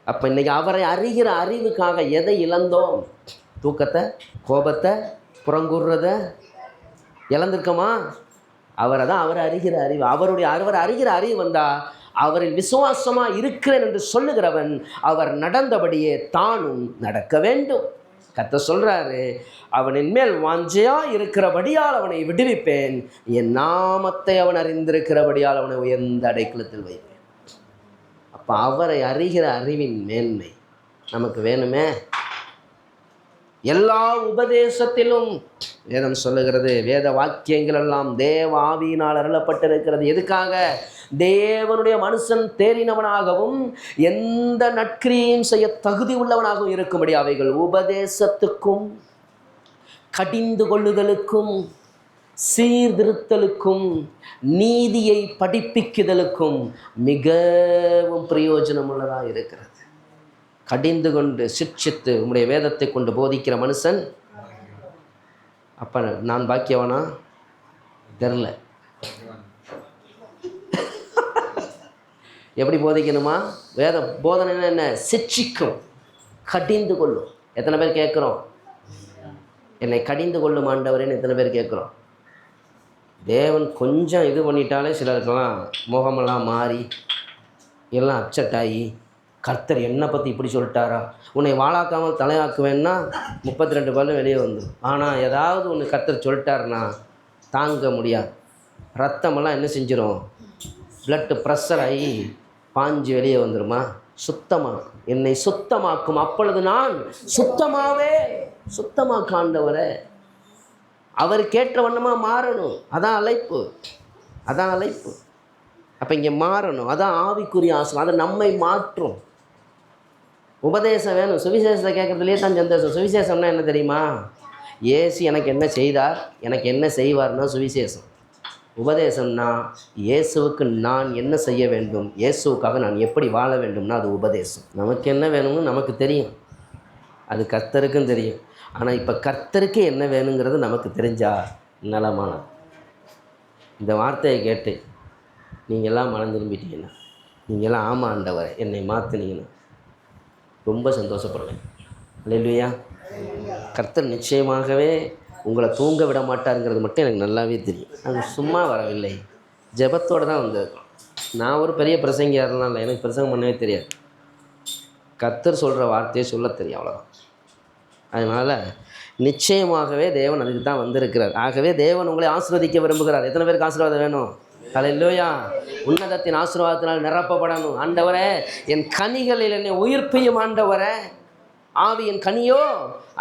அப்போ இன்றைக்கி அவரை அறிகிற அறிவுக்காக எதை இழந்தோம்? தூக்கத்தை, கோபத்தை, புறங்கூறுறதை இழந்திருக்கோமா? அவரை அறிகிற அறிவு, அவர் அறிகிற அறிவு வந்தால் அவரில் விசுவாசமாக இருக்கிறேன் என்று சொல்லுகிறவன் அவர் நடந்தபடியே தானும் நடக்க வேண்டும். கர்த்தர் சொல்கிறாரு, அவனின் மேல் வாஞ்சையாக இருக்கிறபடியால் அவனை விடுவிப்பேன், என் நாமத்தை அவன் அறிந்திருக்கிறபடியால் அவனை உயர்ந்த அடைக்கலத்தில் வைப்பேன். அப்போ அவரை அறிகிற அறிவின் மேன்மை நமக்கு வேணுமே. எல்லா உபதேசத்திலும் வேதம் சொல்லுகிறது, வேத வாக்கியங்கள் எல்லாம் தேவ ஆவியினால் அருளப்பட்டிருக்கிறது. எதுக்காக? தேவனுடைய மனுஷன் தேறினவனாகவும் எந்த நற்கிரியையும் செய்ய தகுதி உள்ளவனாகவும் இருக்கும்படி அவைகள் உபதேசத்துக்கும் கடிந்து கொள்ளுதலுக்கும் சீர்திருத்தலுக்கும் நீதியை படிப்பிக்குதலுக்கும் மிகவும் பிரயோஜனம் உள்ளதாக இருக்கிறது. கடிந்து கொண்டு சிட்சித்து உம்முடைய வேதத்தை கொண்டு போதிக்கிற மனுஷன். அப்போ நான் பாக்கியவனா? தெரில. எப்படி போதிக்கணுமா? வேத போதனை என்ன? சிட்சிக்கும், கடிந்து கொள்ளும். எத்தனை பேர் கேட்குறோம்? என்னை கடிந்து கொள்ளும் ஆண்டவரேன்னு எத்தனை பேர் கேட்குறோம்? தேவன் கொஞ்சம் இது பண்ணிட்டாலே சிலருக்கெல்லாம் முகமெல்லாம் மாறி எல்லாம் அப்செட் ஆகி, கர்த்தர் என்னை பற்றி இப்படி சொல்லிட்டாரா, உன்னை வாழாக்காமல் தலையாக்குவேன்னா 32 பல்லு வெளியே வந்துடும். ஆனால் ஏதாவது ஒன்று கர்த்தர் சொல்லிட்டாருன்னா தாங்க முடியாது. ரத்தமெல்லாம் என்ன செஞ்சிடும்? பிளட்டு ப்ரெஷர் ஆகி பாஞ்சு வெளியே வந்துடுமா? சுத்தமாக்கும், என்னை சுத்தமாக்கும், அப்பொழுது நான் சுத்தமாக்க ஆண்டவரை. அவர் கேட்ட வண்ணமாக மாறணும். அதான் அழைப்பு. அப்போ இங்கே மாறணும். அதான் ஆவிக்குரிய ஆசனம். அது நம்மை மாற்றும். உபதேசம் வேணும். சுவிசேஷத்தை கேட்குறதுலேயே தான் சந்தோஷம். சுவிசேஷம்னா என்ன தெரியுமா? இயேசு எனக்கு என்ன செய்தார், எனக்கு என்ன செய்வார்னா சுவிசேஷம். உபதேசம்னா இயேசுவுக்கு நான் என்ன செய்ய வேண்டும், இயேசுவுக்காக நான் எப்படி வாழ வேண்டும்னா அது உபதேசம். நமக்கு என்ன வேணும்னு நமக்கு தெரியும், அது கர்த்தருக்கும் தெரியும். ஆனால் இப்போ கர்த்தருக்கு என்ன வேணுங்கிறது நமக்கு தெரிஞ்சா நலமானது. இந்த வார்த்தையை கேட்டு நீங்கள்லாம் மனம் திரும்பிட்டீங்கன்னா, நீங்கள்லாம் ஆமாம் ஆண்டவரே என்னை மாற்றினீங்கன்னா ரொம்ப சந்தோஷப்படுவேன். அல்லேலூயா. கர்த்தர் நிச்சயமாகவே உங்களை தூங்க விட மாட்டாருங்கிறது மட்டும் எனக்கு நல்லாவே தெரியும். அது சும்மா வரவில்லை, ஜெபத்தோடு தான் வந்திருக்கோம். நான் ஒரு பெரிய பிரசங்கியாரெலாம் இல்லை, எனக்கு பிரசங்கம் பண்ணவே தெரியாது. கர்த்தர் சொல்கிற வார்த்தையை சொல்ல தெரியும், அவ்வளோதான். அதனால் நிச்சயமாகவே தேவன் அதுக்கு தான் வந்திருக்கிறார். ஆகவே தேவன் உங்களை ஆசீர்வதிக்க விரும்புகிறார். எத்தனை பேருக்கு ஆசீர்வாதம் வேணும்? அல்லேலூயா. உன்னதத்தின் ஆசீர்வாதத்தினால் நிரப்பப்படணும். ஆண்டவரே என் கனிகளில் என்னை உயிர்ப்பையும் ஆண்டவரே. ஆவியின் கனியோ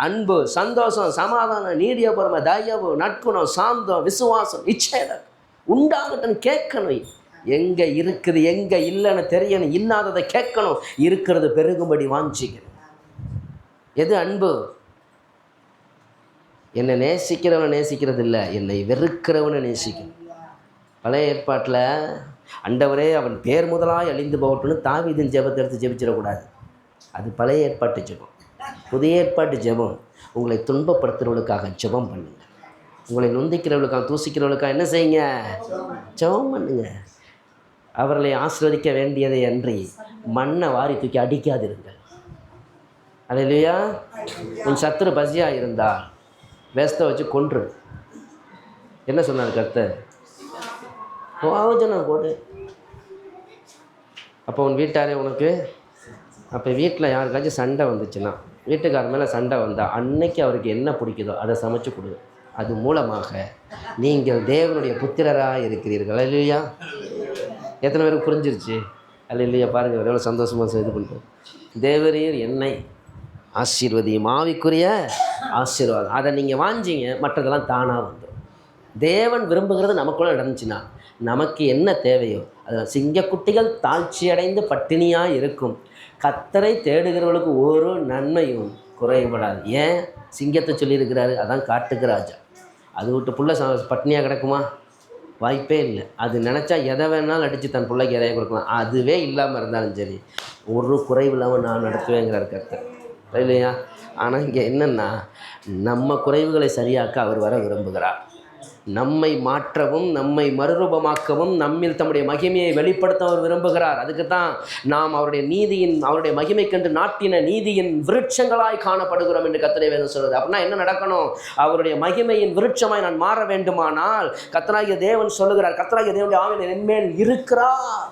அன்பு, சந்தோஷம், சமாதானம், நீடிய பொறுமை, தயவு, நற்குணம், சாந்தம், விசுவாசம், இச்சைகள் உண்டாகட்டும். கேட்கணும், எங்கே இருக்குது எங்கே இல்லைன்னு தெரியணும். இல்லாததை கேட்கணும், இருக்கிறது பெருகும்படி வாஞ்சிக்கணும். எது அன்பு? என்னை நேசிக்கிறவனை நேசிக்கிறது இல்லை, என்னை வெறுக்கிறவனை நேசிக்கணும். பழைய ஏற்பாட்டில் ஆண்டவரே அவன் பேர் முதலாய் அழிந்து போகட்டும்னு தாவீதின் ஜெபத்தை எடுத்து ஜெபிச்சிடக்கூடாது. அது பழைய ஏற்பாட்டு ஜெபம். புதிய ஏற்பாட்டு ஜெபம், உங்களை துன்பப்படுத்துகிறவர்களுக்காக ஜெபம் பண்ணுங்க. உங்களை நொந்திக்கிறவர்களுக்காக தூசிக்கிறவர்களுக்காக என்ன செய்யுங்க? ஜெபம் பண்ணுங்க. அவர்களை ஆசீர்வதிக்க வேண்டியதை அன்றி மண்ணை வாரி தூக்கி அடிக்காதிருங்கள். அல்லேலூயா. உன் சத்துரு பசியாக இருந்தால் வேஸ்தை வச்சு கொன்று. என்ன சொன்னார் கர்த்தர்? போஜனம் போடு. அப்போ உன் வீட்டாரே உனக்கு, அப்போ வீட்டில் யாருக்காச்சும் சண்டை வந்துச்சுன்னா, வீட்டுக்கார மேலே சண்டை வந்தால் அன்னைக்கு அவருக்கு என்ன பிடிக்குதோ அதை சமைச்சு கொடு. அது மூலமாக நீங்கள் தேவனுடைய புத்திரராக இருக்கிறீர்கள். அல்லேலூயா. எத்தனை பேருக்கு புரிஞ்சிருச்சு? அல்லேலூயா. பாருங்கள் எவ்வளோ சந்தோஷமாக இது பண்ணுறோம். தேவரீர் என்னை ஆசீர்வதியும், ஆவிக்குரிய ஆசீர்வாதம். அதை நீங்கள் வாஞ்சிங்க, மற்றதெல்லாம் தானாக வந்துடும். தேவன் விரும்புகிறது நமக்குள்ளே நடந்துச்சுன்னா நமக்கு என்ன தேவையோ அதில் சிங்கக்குட்டிகள் தாழ்ச்சி அடைந்து பட்டினியாக இருக்கும். கர்த்தரை தேடுகிறவர்களுக்கு ஒரு நன்மையும் குறைபடாது. ஏன்? சிங்கத்தை சொல்லியிருக்கிறாரு. அதான் காட்டுக்கு ராஜா. அது விட்டு புள்ள பட்டினியாக கிடக்குமா? வாய்ப்பே இல்லை. அது நினச்சா எதை வேணாலும் அடித்து தன் பிள்ளைக்கு எதையும் கொடுக்கலாம். அதுவே இல்லாமல் இருந்தாலும் சரி, ஒரு குறைவு இல்லாமல் நான் நடத்துவேங்கிறார் கர்த்தர். இல்லையா? ஆனால் இங்கே என்னென்னா, நம்ம குறைவுகளை சரியாக்க அவர் வர விரும்புகிறார். நம்மை மாற்றவும் நம்மை மறுரூபமாக்கவும் நம்மில் தம்முடைய மகிமையை வெளிப்படுத்த அவர் விரும்புகிறார். அதுக்கு தான் நாம் அவருடைய மகிமைக்கென்று நாட்டின நீதியின் விருட்சங்களாய் காணப்படுகிறோம் என்று கர்த்தருடைய வேதம் சொல்கிறது. அப்படின்னா என்ன நடக்கணும்? அவருடைய மகிமையின் விருட்சமாய் நான் மாற வேண்டுமானால் கர்த்தராகிய தேவன் சொல்லுகிறார், கர்த்தராகிய தேவனுடைய ஆவியானவர் என்மேல் இருக்கிறார்.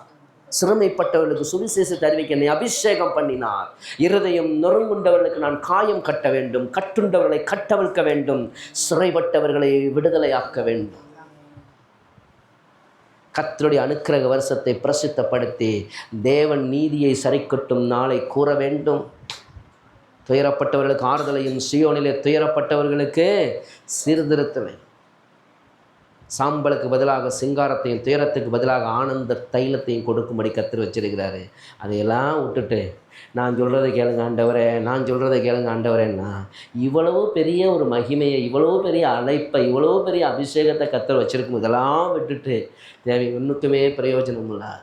சிறுமைப்பட்டவர்களுக்கு சுவிசேஷத்தை அறிவிக்க என்னை அபிஷேகம் பண்ணினார். இருதயம் நொறுங்குண்டவர்களுக்கு நான் காயம் கட்ட வேண்டும், கட்டுண்டவர்களை கட்டவிழ்க்க வேண்டும், சிறைப்பட்டவர்களை விடுதலையாக்க வேண்டும். கர்த்தருடைய அனுக்கிரக வருஷத்தை பிரசித்தப்படுத்தி தேவன் நீதியை சரிக்கட்டும் நாளை கூற வேண்டும். துயரப்பட்டவர்களுக்கு ஆறுதலையும், சீயோனிலே துயரப்பட்டவர்களுக்கு சீர்திருத்தலை, சாம்பலுக்கு பதிலாக சிங்காரத்தையும், துயரத்துக்கு பதிலாக ஆனந்த தைலத்தையும் கொடுக்கும்படி கர்த்தர் வச்சிருக்கிறாரு. அதையெல்லாம் விட்டுட்டு நான் சொல்கிறத கேளுங்க ஆண்டவரே, நான் சொல்கிறத கேளுங்க ஆண்டவரேன்னா, இவ்வளவு பெரிய ஒரு மகிமையை, இவ்வளவு பெரிய அழைப்பை, இவ்வளவு பெரிய அபிஷேகத்தை கர்த்தர் வச்சிருக்கும். இதெல்லாம் விட்டுட்டு தேவை ஒன்றுக்குமே பிரயோஜனம் இல்லாத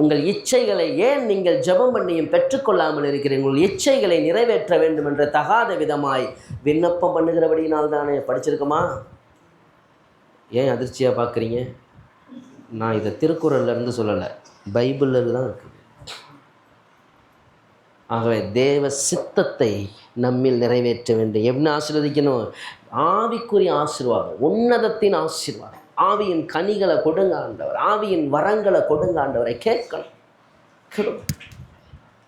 உங்கள் இச்சைகளை ஏன் நீங்கள் ஜெபம் பண்ணியும் பெற்றுக்கொள்ளாமல் இருக்கிறீர்கள்? உங்கள் இச்சைகளை நிறைவேற்ற வேண்டும் என்று தகாத விதமாய் விண்ணப்பம் பண்ணுகிறபடியினால் தானே. படிச்சிருக்கோமா? ஏன் அதிர்ச்சியாக பார்க்குறீங்க? நான் இதை திருக்குறள்லேருந்து சொல்லலை, பைபிளில் தான் இருக்குது. ஆகவே தேவ சித்தத்தை நம்மில் நிறைவேற்ற வேண்டும். என்ன ஆசீர்வதிக்கணும்? ஆவிக்குரிய ஆசீர்வாதம், உன்னதத்தின் ஆசீர்வாதம். ஆவியின் கனிகளை கொடுங்க ஆண்டவர், ஆவியின் வரங்களை கொடுங்க ஆண்டவரை. கேட்கணும்.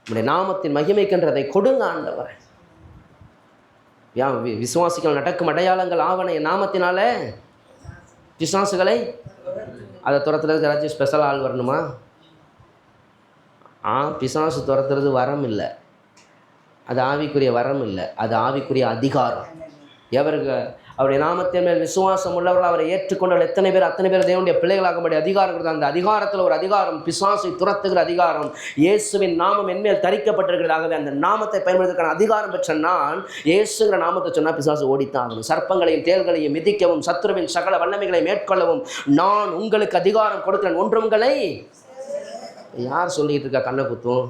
நம்முடைய நாமத்தின் மகிமைக்கின்றதை கொடுங்க ஆண்டவரை. விசுவாசிகள் நடக்கும் அடையாளங்கள் ஆவன என் நாமத்தினால பிசாசுகளை அதை துரத்துறதுக்கு ஏதாச்சும் ஸ்பெஷல் ஆள் வரணுமா? பிசாசு துரத்துறது வரம் இல்லை, அது ஆவிக்குரிய வரம் இல்லை, அது ஆவிக்குரிய அதிகாரம். எவருக்கு அவருடைய நாமத்தின் மேல் விசுவாசம் உள்ளவர்கள், அவரை ஏற்றுக்கொண்டவர்கள் எத்தனை பேர், அத்தனை பேர் தேவனுடைய பிள்ளைகளாகும்படி அதிகாரம் கொடுத்தா. அந்த அதிகாரத்தில் ஒரு அதிகாரம் பிசாசை துரத்துகிற அதிகாரம். இயேசுவின் நாமம் என்மேல் தரிக்கப்பட்டிருக்கிறதாகவே அந்த நாமத்தை பயன்படுத்துவதற்கான அதிகாரம் பெற்ற நான் இயேசுங்கிற நாமத்தை சொன்னால் பிசாசு ஓடித்தான் ஆகணும். சர்ப்பங்களையும் தேள்களையும் மிதிக்கவும் சத்துருவின் சகல வல்லமைகளை மேற்கொள்ளவும் நான் உங்களுக்கு அதிகாரம் கொடுக்கிறேன். ஒன்று உங்களை யார் சொல்லிக்கிட்டு இருக்கா? கண்ணை குத்தும்,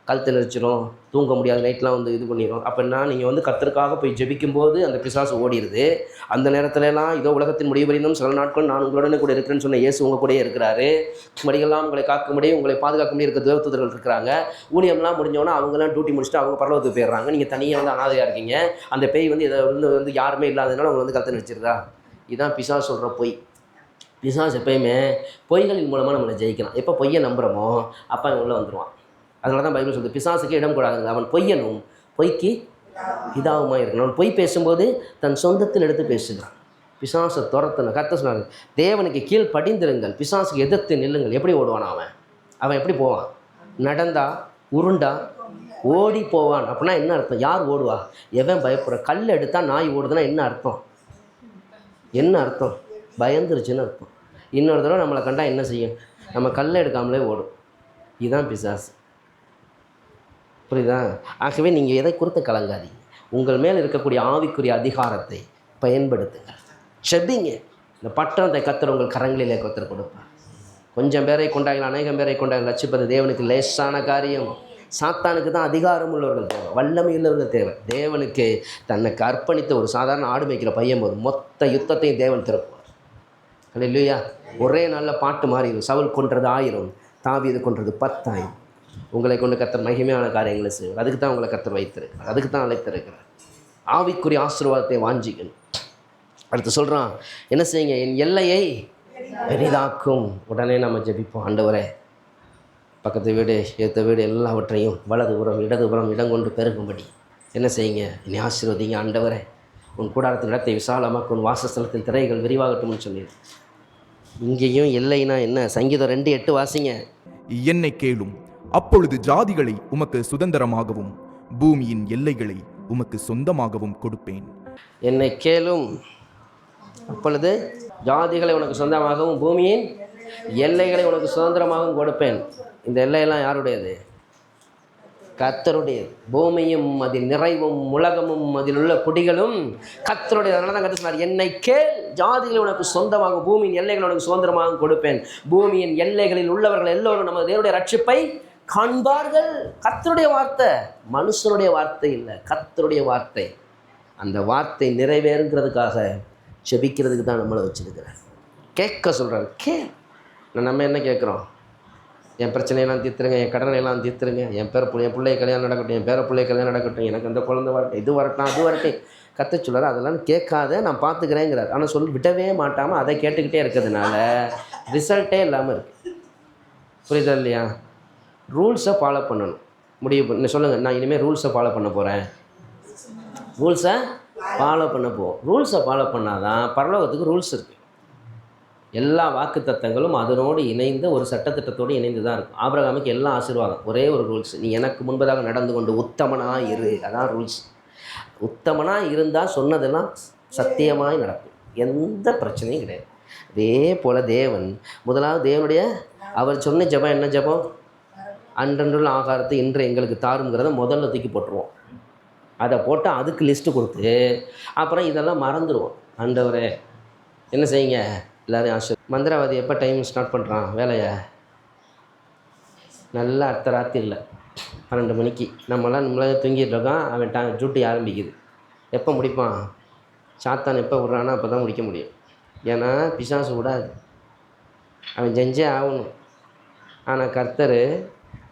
கழுத்து நெரிச்சிரும், தூங்க முடியாது, நைட்லாம் வந்து இது பண்ணிடும். அப்படின்னா நீங்கள் வந்து கர்த்தருக்காக போய் ஜெபிக்கும்போது அந்த பிசாசு ஓடிடுது. அந்த நேரத்துலலாம் இதோ உலகத்தின் முடிவு வரையிலும் சில நாட்கள் நான் உங்களுடனே கூட இருக்கிறேன்னு சொன்ன இயேசு உங்கள் கூடயே இருக்கிறாரு. மடிகள்லாம் உங்களை காக்கும்படி, உங்களை பாதுகாக்கும்படி இருக்க தேவதூதர்கள் இருக்கிறாங்க. ஊழியம்லாம் முடிஞ்சோன்னா அவங்களாம் டியூட்டி முடிச்சுட்டு அவங்க பரலோகத்துக்கு போயிடுறாங்க. நீங்கள் தனியாக வந்து அனாதையாக இருக்கீங்க. அந்த பேய் வந்து இதை வந்து யாருமே இல்லாததுனால உங்களை வந்து கழுத்து நெரிச்சிருதா? இதுதான் பிசாசு சொல்கிற பொய். பிசாசு எப்பயுமே பொய்களின் மூலமாக நம்மளை ஜெயிக்கலாம். எப்போ பொய்யை நம்புகிறோமோ அப்போ அவன் உள்ளே வந்துடுவான். அதனால தான் பைபிள் சொல்லுது, பிசாசுக்கு இடம் கூடாதுங்க, அவன் பொய்யனும் பொய்க்கு இதாகுமா இருக்கணும். அவன் பொய் பேசும்போது தன் சொந்தத்தில் எடுத்து பேசுகிறான். பிசாசை துரத்தணும். கர்த்தர் சொன்னாங்க, தேவனுக்கு கீழ் படிந்திருங்கள், பிசாசுக்கு எதிர்த்து நில்லுங்கள். எப்படி ஓடுவான் அவன்? அவன் எப்படி போவான்? நடந்தா, உருண்டா, ஓடி போவான். அப்படின்னா என்ன அர்த்தம்? யார் ஓடுவா? எவன் பயப்படுற? கல் எடுத்தால் நாய் ஓடுதுன்னா என்ன அர்த்தம்? என்ன அர்த்தம்? பயந்துருச்சுன்னு அர்த்தம். இன்னொரு தடவை நம்மளை கண்டா என்ன செய்யும்? நம்ம கல்லை எடுக்காமலே ஓடும். இதுதான் பிசாசு. புரியுதா? ஆகவே நீங்கள் எதை குறித்து கலங்காதீங்க. உங்கள் மேல் இருக்கக்கூடிய ஆவிக்குரிய அதிகாரத்தை பயன்படுத்துங்க. செபிங்க. இந்த பட்டணத்தை கர்த்தர் உங்கள் கரங்களிலே கர்த்தர் கொடுப்பார். கொஞ்சம் பேரை கொண்டாங்க, அநேகம் பேரை கொண்டாங்க ரட்சிப்பது தேவனுக்கு லேசான காரியம். சாத்தானுக்கு தான் அதிகாரம் உள்ளவர்கள் தேவை, வல்லமை உள்ளவர்கள் தேவை. தேவனுக்கு தன்னுக்கு அர்ப்பணித்த ஒரு சாதாரண ஆடு மேய்க்கிற பையன் போதும், மொத்த யுத்தத்தையும் தேவன் திறப்புவார். அல்லேலூயா. ஒரே நல்ல பாட்டு மாறிடும். சவுல் கொன்றது 1000, தாவீது கொன்றது 10,000. உங்களை கொண்டு கர்த்தர் மகிமையான காரியங்களை செய்வார். அதுக்கு தான் உங்களை கர்த்தர் வைத்திருக்கிறார், அதுக்கு தான் அழைத்திருக்கிறார். ஆவிக்குரிய ஆசீர்வாதத்தை வாஞ்சிக்கணும். அடுத்து சொல்கிறான், என்ன செய்யுங்க, என் எல்லையை பெரிதாக்கும். உடனே நம்ம ஜெபிப்போம், ஆண்டவரே பக்கத்து வீடு ஏற்ற வீடு எல்லாவற்றையும் வலதுபுறம் இடதுபுறம் இடம் கொண்டு பெருகும்படி என்ன செய்யுங்க, என்னை ஆசீர்வதிங்க ஆண்டவரே. உன் கூடாரத்தின் இடத்தை விசாலமாக்கும், உன் வாசஸ்தலத்தின் திரைகள் விரிவாகட்டும்னு சொல்லிடு. இங்கேயும் எல்லைனா என்ன? சங்கீதம் 2:8 வாசிங்க. என்னை கேளும், அப்பொழுது ஜாதிகளை உமக்கு சுதந்திரமாகவும் பூமியின் எல்லைகளை உமக்கு சொந்தமாகவும் கொடுப்பேன். என்னை கேளும், அப்பொழுது ஜாதிகளை உனக்கு சொந்தமாகவும் பூமியின் எல்லைகளை உனக்கு சுதந்திரமாகவும் கொடுப்பேன். இந்த எல்லையெல்லாம் யாருடையது? கர்த்தருடையது. பூமியும் அதில் நிறைவும் உலகமும் அதில் உள்ள குடிகளும் கர்த்தருடையது. அதனால தான் கர்த்தர் சொன்னார், என்னை கேள், ஜாதிகளை உனக்கு சொந்தமாகும், பூமியின் எல்லைகளை உனக்கு சுதந்திரமாக கொடுப்பேன். பூமியின் எல்லைகளில் உள்ளவர்கள் எல்லோரும் நம்ம தேவனுடைய ரட்சிப்பை காண்பார்கள். கர்த்தருடைய வார்த்தை, மனுஷனுடைய வார்த்தை இல்லை, கர்த்தருடைய வார்த்தை. அந்த வார்த்தை நிறைவேறுங்கிறதுக்காக செபிக்கிறதுக்கு தான் நம்மளை வச்சுருக்கிறார். கேட்க சொல்கிறார், நம்ம என்ன கேட்குறோம்? என் பிரச்சனையெல்லாம் தீர்த்துருங்க, என் கடனையெல்லாம் தீர்த்துருங்க, என் பிள்ளை கல்யாணம் நடக்கட்டும், என் பிள்ளை கல்யாணம் நடக்கட்டும், எனக்கு அந்த குழந்தை வரட்டும், இது வரட்டும், அது வரட்டும். கர்த்தர் சொல்கிறார், அதெல்லாம் கேட்காத, நான் பார்த்துக்கிறேங்கிறார். ஆனால் சொல்லி விடவே மாட்டாமல் அதை கேட்டுக்கிட்டே இருக்கிறதுனால ரிசல்ட்டே இல்லாமல் இருக்குது. புரியுதா இல்லையா? ரூல்ஸை ஃபாலோ பண்ணணும். முடிவு பண்ண சொல்லுங்கள், நான் இனிமேல் ரூல்ஸை ஃபாலோ பண்ண போகிறேன். ரூல்ஸை ஃபாலோ பண்ண ரூல்ஸை ஃபாலோ பண்ணால் தான் பரலோகத்துக்கு ரூல்ஸ் இருக்குது. எல்லா வாக்கு தத்தங்களும் அதனோடு இணைந்த ஒரு சட்டத்திட்டத்தோடு இணைந்து தான் இருக்கும். ஆபிரகாமுக்கு எல்லா ஆசீர்வாதம், ஒரே ஒரு ரூல்ஸ், நீ எனக்கு முன்பதாக நடந்து கொண்டு உத்தமனாக இரு. அதான் ரூல்ஸ். உத்தமனாக இருந்தால் சொன்னதெல்லாம் சத்தியமாய் நடக்கும், எந்த பிரச்சனையும் கிடையாது. அதே போல் தேவன் முதலாவது தேவனுடைய அவர் சொன்ன ஜெபம் என்ன ஜெபம்? அன்றன்றுள்ள ஆகாரத்தை இன்று எங்களுக்கு தாருங்கிறத முதல்ல தூக்கி போட்டுருவோம். அதை போட்டு அதுக்கு லிஸ்ட்டு கொடுத்து அப்புறம் இதெல்லாம் மறந்துடுவோம். ஆண்டவரே என்ன செய்யுங்க, எல்லோரும் மந்திரவாதி எப்போ டைம் ஸ்டார்ட் பண்ணுறான் வேலையை? நல்லா அர்த்தராத்திரி இல்லை, 12 மணிக்கு. நம்மளே தூங்கிட்டு இருக்கோம், அவன் டியூட்டி ஆரம்பிக்குது. எப்போ முடிப்பான்? சாத்தான் எப்போ விட்றானோ அப்போ தான் முடிக்க முடியும். ஏன்னா பிசாசு விடாது, அவன் செஞ்சே ஆகணும். ஆனால் கர்த்தர்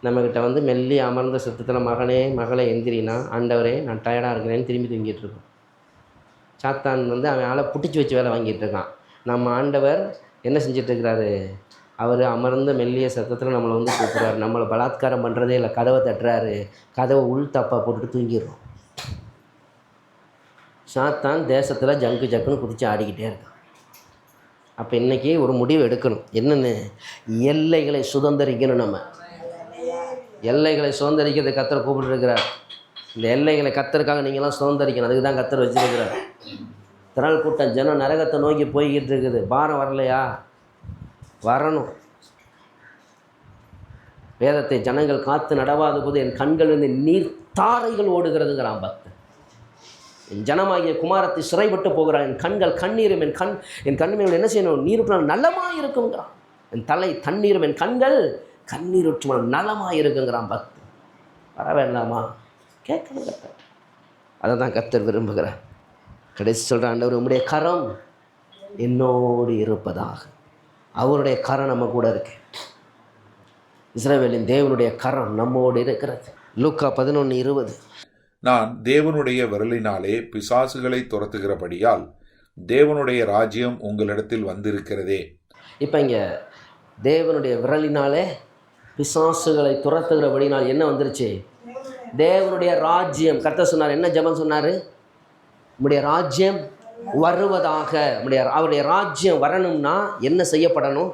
நம்மக்கிட்ட வந்து மெல்லி அமர்ந்த சத்தத்தில் மகனே மகளை எந்திரினா, ஆண்டவரே நான் டயர்டாக இருக்கிறேன்னு திரும்பி தூங்கிட்டு இருக்கோம். சாத்தான் வந்து அவன் ஆளை பிடிச்சி வச்சு வேலை வாங்கிட்டு இருக்கான். நம்ம ஆண்டவர் என்ன செஞ்சிட்ருக்கிறாரு? அவர் அமர்ந்த மெல்லிய சத்தத்தில் நம்மளை வந்து கூப்பிட்றாரு. நம்மளை பலாத்காரம் பண்ணுறதே இல்லை, கதவை தட்டுறாரு, கதவை உள் தப்பாக போட்டுட்டு தூங்கிடுறோம். சாத்தான் தேசத்தில் ஜக்குன்னு குதித்து ஆடிக்கிட்டே இருக்கான். அப்போ இன்றைக்கி ஒரு முடிவு எடுக்கணும். என்னென்னு? எல்லைகளை சுதந்திரிக்கணும். நம்ம எல்லைகளை சுதந்திரிக்கிறது கர்த்தர் கூப்பிட்டுருக்கிறார். இந்த எல்லைகளை கர்த்தருக்காக நீங்களாம் சுதந்திரிக்கணும். அதுக்கு தான் கர்த்தர் வச்சுருக்கிறார். திரள் கூட்டம் ஜனம் நரகத்தை நோக்கி போய்கிட்டு இருக்குது. பாரம் வரலையா? வரணும். வேதத்தை ஜனங்கள் காத்து நடவாத போது என் கண்கள் இருந்து நீர்த்தாரைகள் ஓடுகிறதுங்கிறான் பக்தன். என் ஜனமாகிய குமாரத்தை சிறைப்பட்டு போகிறான். என் கண்கள் கண்ணீரும், என் கண்மையோடு என்ன செய்யணும்? நீருற்றால் நலமாக இருக்குங்கிறான். என் தலை தண்ணீரும், என் கண்கள் கண்ணீருற்றால் நலமாக இருக்குங்கிறான் பக்தன். வர வேண்டாமா? கேட்கணும் கர்த்தர். அதை தான் கர்த்தர் விரும்புகிறார். கடைசி சொல்கிற, ஆண்டவர் உம்முடைய கரம் என்னோடு இருப்பதாக. அவருடைய கரம் நம்ம கூட இருக்கு. இஸ்ரவேலின் தேவனுடைய கரம் நம்மோடு இருக்கிறது. லூக்கா 11:20. நான் தேவனுடைய விரலினாலே பிசாசுகளை துரத்துகிறபடியால் தேவனுடைய ராஜ்யம் உங்களிடத்தில் வந்திருக்கிறதே. இப்போ இங்கே தேவனுடைய விரலினாலே பிசாசுகளை துரத்துகிறபடினால் என்ன வந்துருச்சு? தேவனுடைய ராஜ்யம். கர்த்தர் சொன்னார், என்ன ஜெபம் சொன்னார்? உம்முடைய ராஜ்யம் வருவதாக. அவருடைய ராஜ்யம் வரணும்னா என்ன செய்யப்படணும்?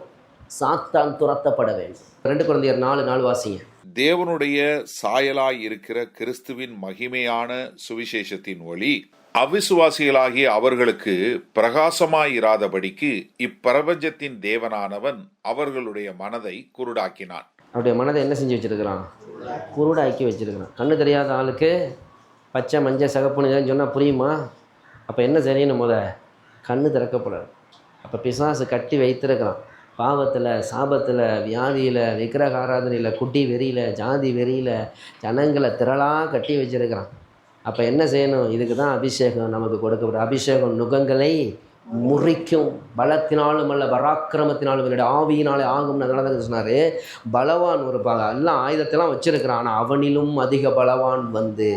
சாத்தான் துரத்தப்பட வேண்டும். 2 Corinthians 4:4 வாசிங்க. தேவனுடைய சாயலாய் இருக்கிற கிறிஸ்துவின் மகிமையான சுவிசேஷத்தின் ஒளி அவிசுவாசிகளாகிய அவர்களுக்கு பிரகாசமாயிராதபடிக்கு இப்பிரபஞ்சத்தின் தேவனானவன் அவர்களுடைய மனதை குருடாக்கினான். அவருடைய மனதை என்ன செஞ்சு வச்சிருக்கிறான்? குருடாக்கி வச்சிருக்கிறான். கண்ணு தெரியாத ஆளுக்கு பச்சை மஞ்சள் சிகப்புன்னு சொன்னால் புரியுமா? அப்போ என்ன செய்யணும்? கண்ணு திறக்கப்படாது. அப்போ பிசாசு கட்டி வைத்திருக்கிறான். பாவத்தில், சாபத்தில், வியாதியில், விக்கிரக ஆராதனையில், குட்டி வெறியில், ஜாதி வெறியில் ஜனங்களை திரளாக கட்டி வச்சிருக்கிறான். அப்போ என்ன செய்யணும்? இதுக்கு தான் அபிஷேகம் நமக்கு கொடுக்கப்படும். அபிஷேகம் நுகங்களை முறிக்கும், பலத்தினாலும் அல்ல பராக்கிரமத்தினாலும் என்னுடைய ஆவியினாலே ஆகும்னு. அதனால தான் சொன்னார், பலவான் ஒரு எல்லாம் ஆயுதத்தெல்லாம் வச்சிருக்கிறான், ஆனால் அவனிலும் அதிக பலவான் வந்து.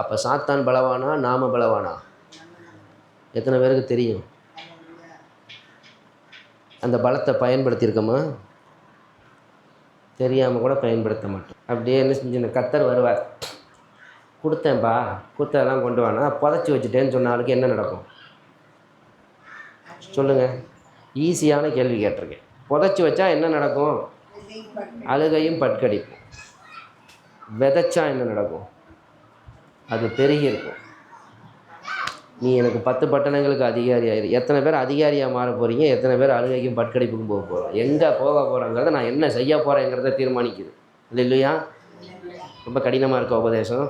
அப்போ சாத்தான் பலவானா, நாம பலவானா? எத்தனை பேருக்கு தெரியும்? அந்த பலத்தை பயன்படுத்தியிருக்கோமா? தெரியாமல் கூட பயன்படுத்த மாட்டோம். அப்படியே என்ன செஞ்சு கர்த்தர் வருவார், கொடுத்தேன்ப்பா, கொடுத்ததெல்லாம் கொண்டு வானா, புதைச்சி வச்சுட்டேன்னு சொன்ன ஆளுக்கு என்ன நடக்கும் சொல்லுங்கள்? ஈஸியான கேள்வி கேட்டிருக்கேன். புதைச்சி வச்சா என்ன நடக்கும்? அழுகையும் பட்கடிப்பும். விதைச்சா என்ன நடக்கும்? அது பெருகி இருக்கும். நீ எனக்கு 10 பட்டணங்களுக்கு அதிகாரி ஆயிரு. எத்தனை பேர் அதிகாரியாக மாற போகிறீங்க? எத்தனை பேர் அழுகைக்கும் பட்கடிப்புக்கும் போக போகிறோம்? எங்கே போக போகிறோங்கிறத நான் என்ன செய்ய போகிறேங்கிறத தீர்மானிக்குது. இல்லையா? ரொம்ப கடினமாக இருக்க உபதேசம்.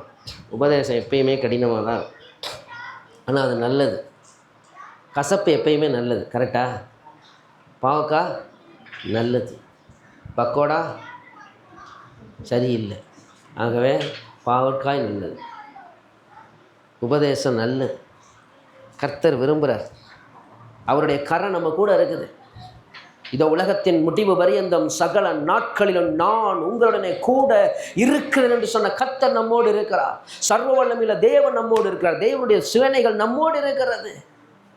உபதேசம் எப்பயுமே கடினமாக தான், ஆனால் அது நல்லது. கசப்பு எப்பயுமே நல்லது. கரெக்டாக? பாவக்கா நல்லது, பக்கோடா சரியில்லை. ஆகவே பாவக்காய் நல்லது, உபதேசம் நல்லது. கர்த்தர் விரும்புகிறார். அவருடைய கரை நம்ம கூட இருக்குது. இதோ உலகத்தின் முடிவு பரியந்தம் சகல நாட்களிலும் நான் உங்களுடனே கூட இருக்கிறேன் என்று சொன்ன கர்த்தர் நம்மோடு இருக்கிறார். சர்வ வல்லமையுள்ள தேவன் நம்மோடு இருக்கிறார். தேவனுடைய சேனைகள் நம்மோடு இருக்கிறது.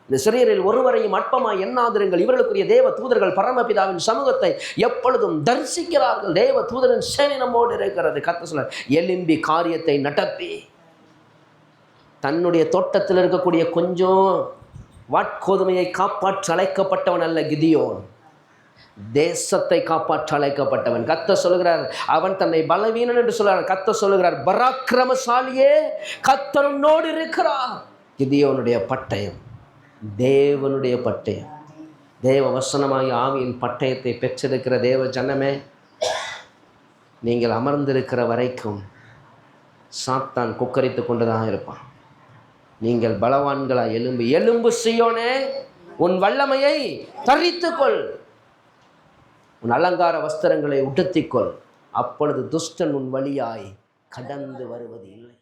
இந்த சிறியரில் ஒருவரையும் அற்பமாய் எண்ணாதிருங்கள், இவர்களுக்குரிய தேவ தூதர்கள் பரமபிதாவின் சமூகத்தை எப்பொழுதும் தரிசிக்கிறார்கள். தேவ தூதரின் சேனை நம்மோடு இருக்கிறது. கர்த்தர் சொல்றார், எலும்பி காரியத்தை நடப்பி. தன்னுடைய தோட்டத்தில் இருக்கக்கூடிய கொஞ்சம் வாட்கோதுமையை காப்பாற்ற அழைக்கப்பட்டவன் அல்ல கிதியோன், தேசத்தை காப்பாற்ற அழைக்கப்பட்டவன். கர்த்தர் சொல்லுகிறார், அவன் தன்னை பலவீனன் என்று சொல்கிறார். கர்த்தர் சொல்லுகிறார், பராக்கிரமசாலியே, கர்த்தர் உன்னோடு இருக்கிறார். கிதியோனுடைய பட்டயம் தேவனுடைய பட்டயம். தேவ வசனமாகிய ஆவியின் பட்டயத்தை பெற்றிருக்கிற தேவ ஜனமே, நீங்கள் அமர்ந்திருக்கிற வரைக்கும் சாத்தான் கொக்கரித்து கொண்டுதான் இருப்பான். நீங்கள் பலவான்களாய் எலும்பு எலும்பு சீயோனே, உன் வல்லமையை தரித்துக்கொள், உன் அலங்கார வஸ்திரங்களை உடுத்திக்கொள். அப்பொழுது துஷ்டன் உன் வழியாய் கடந்து வருவது இல்லை.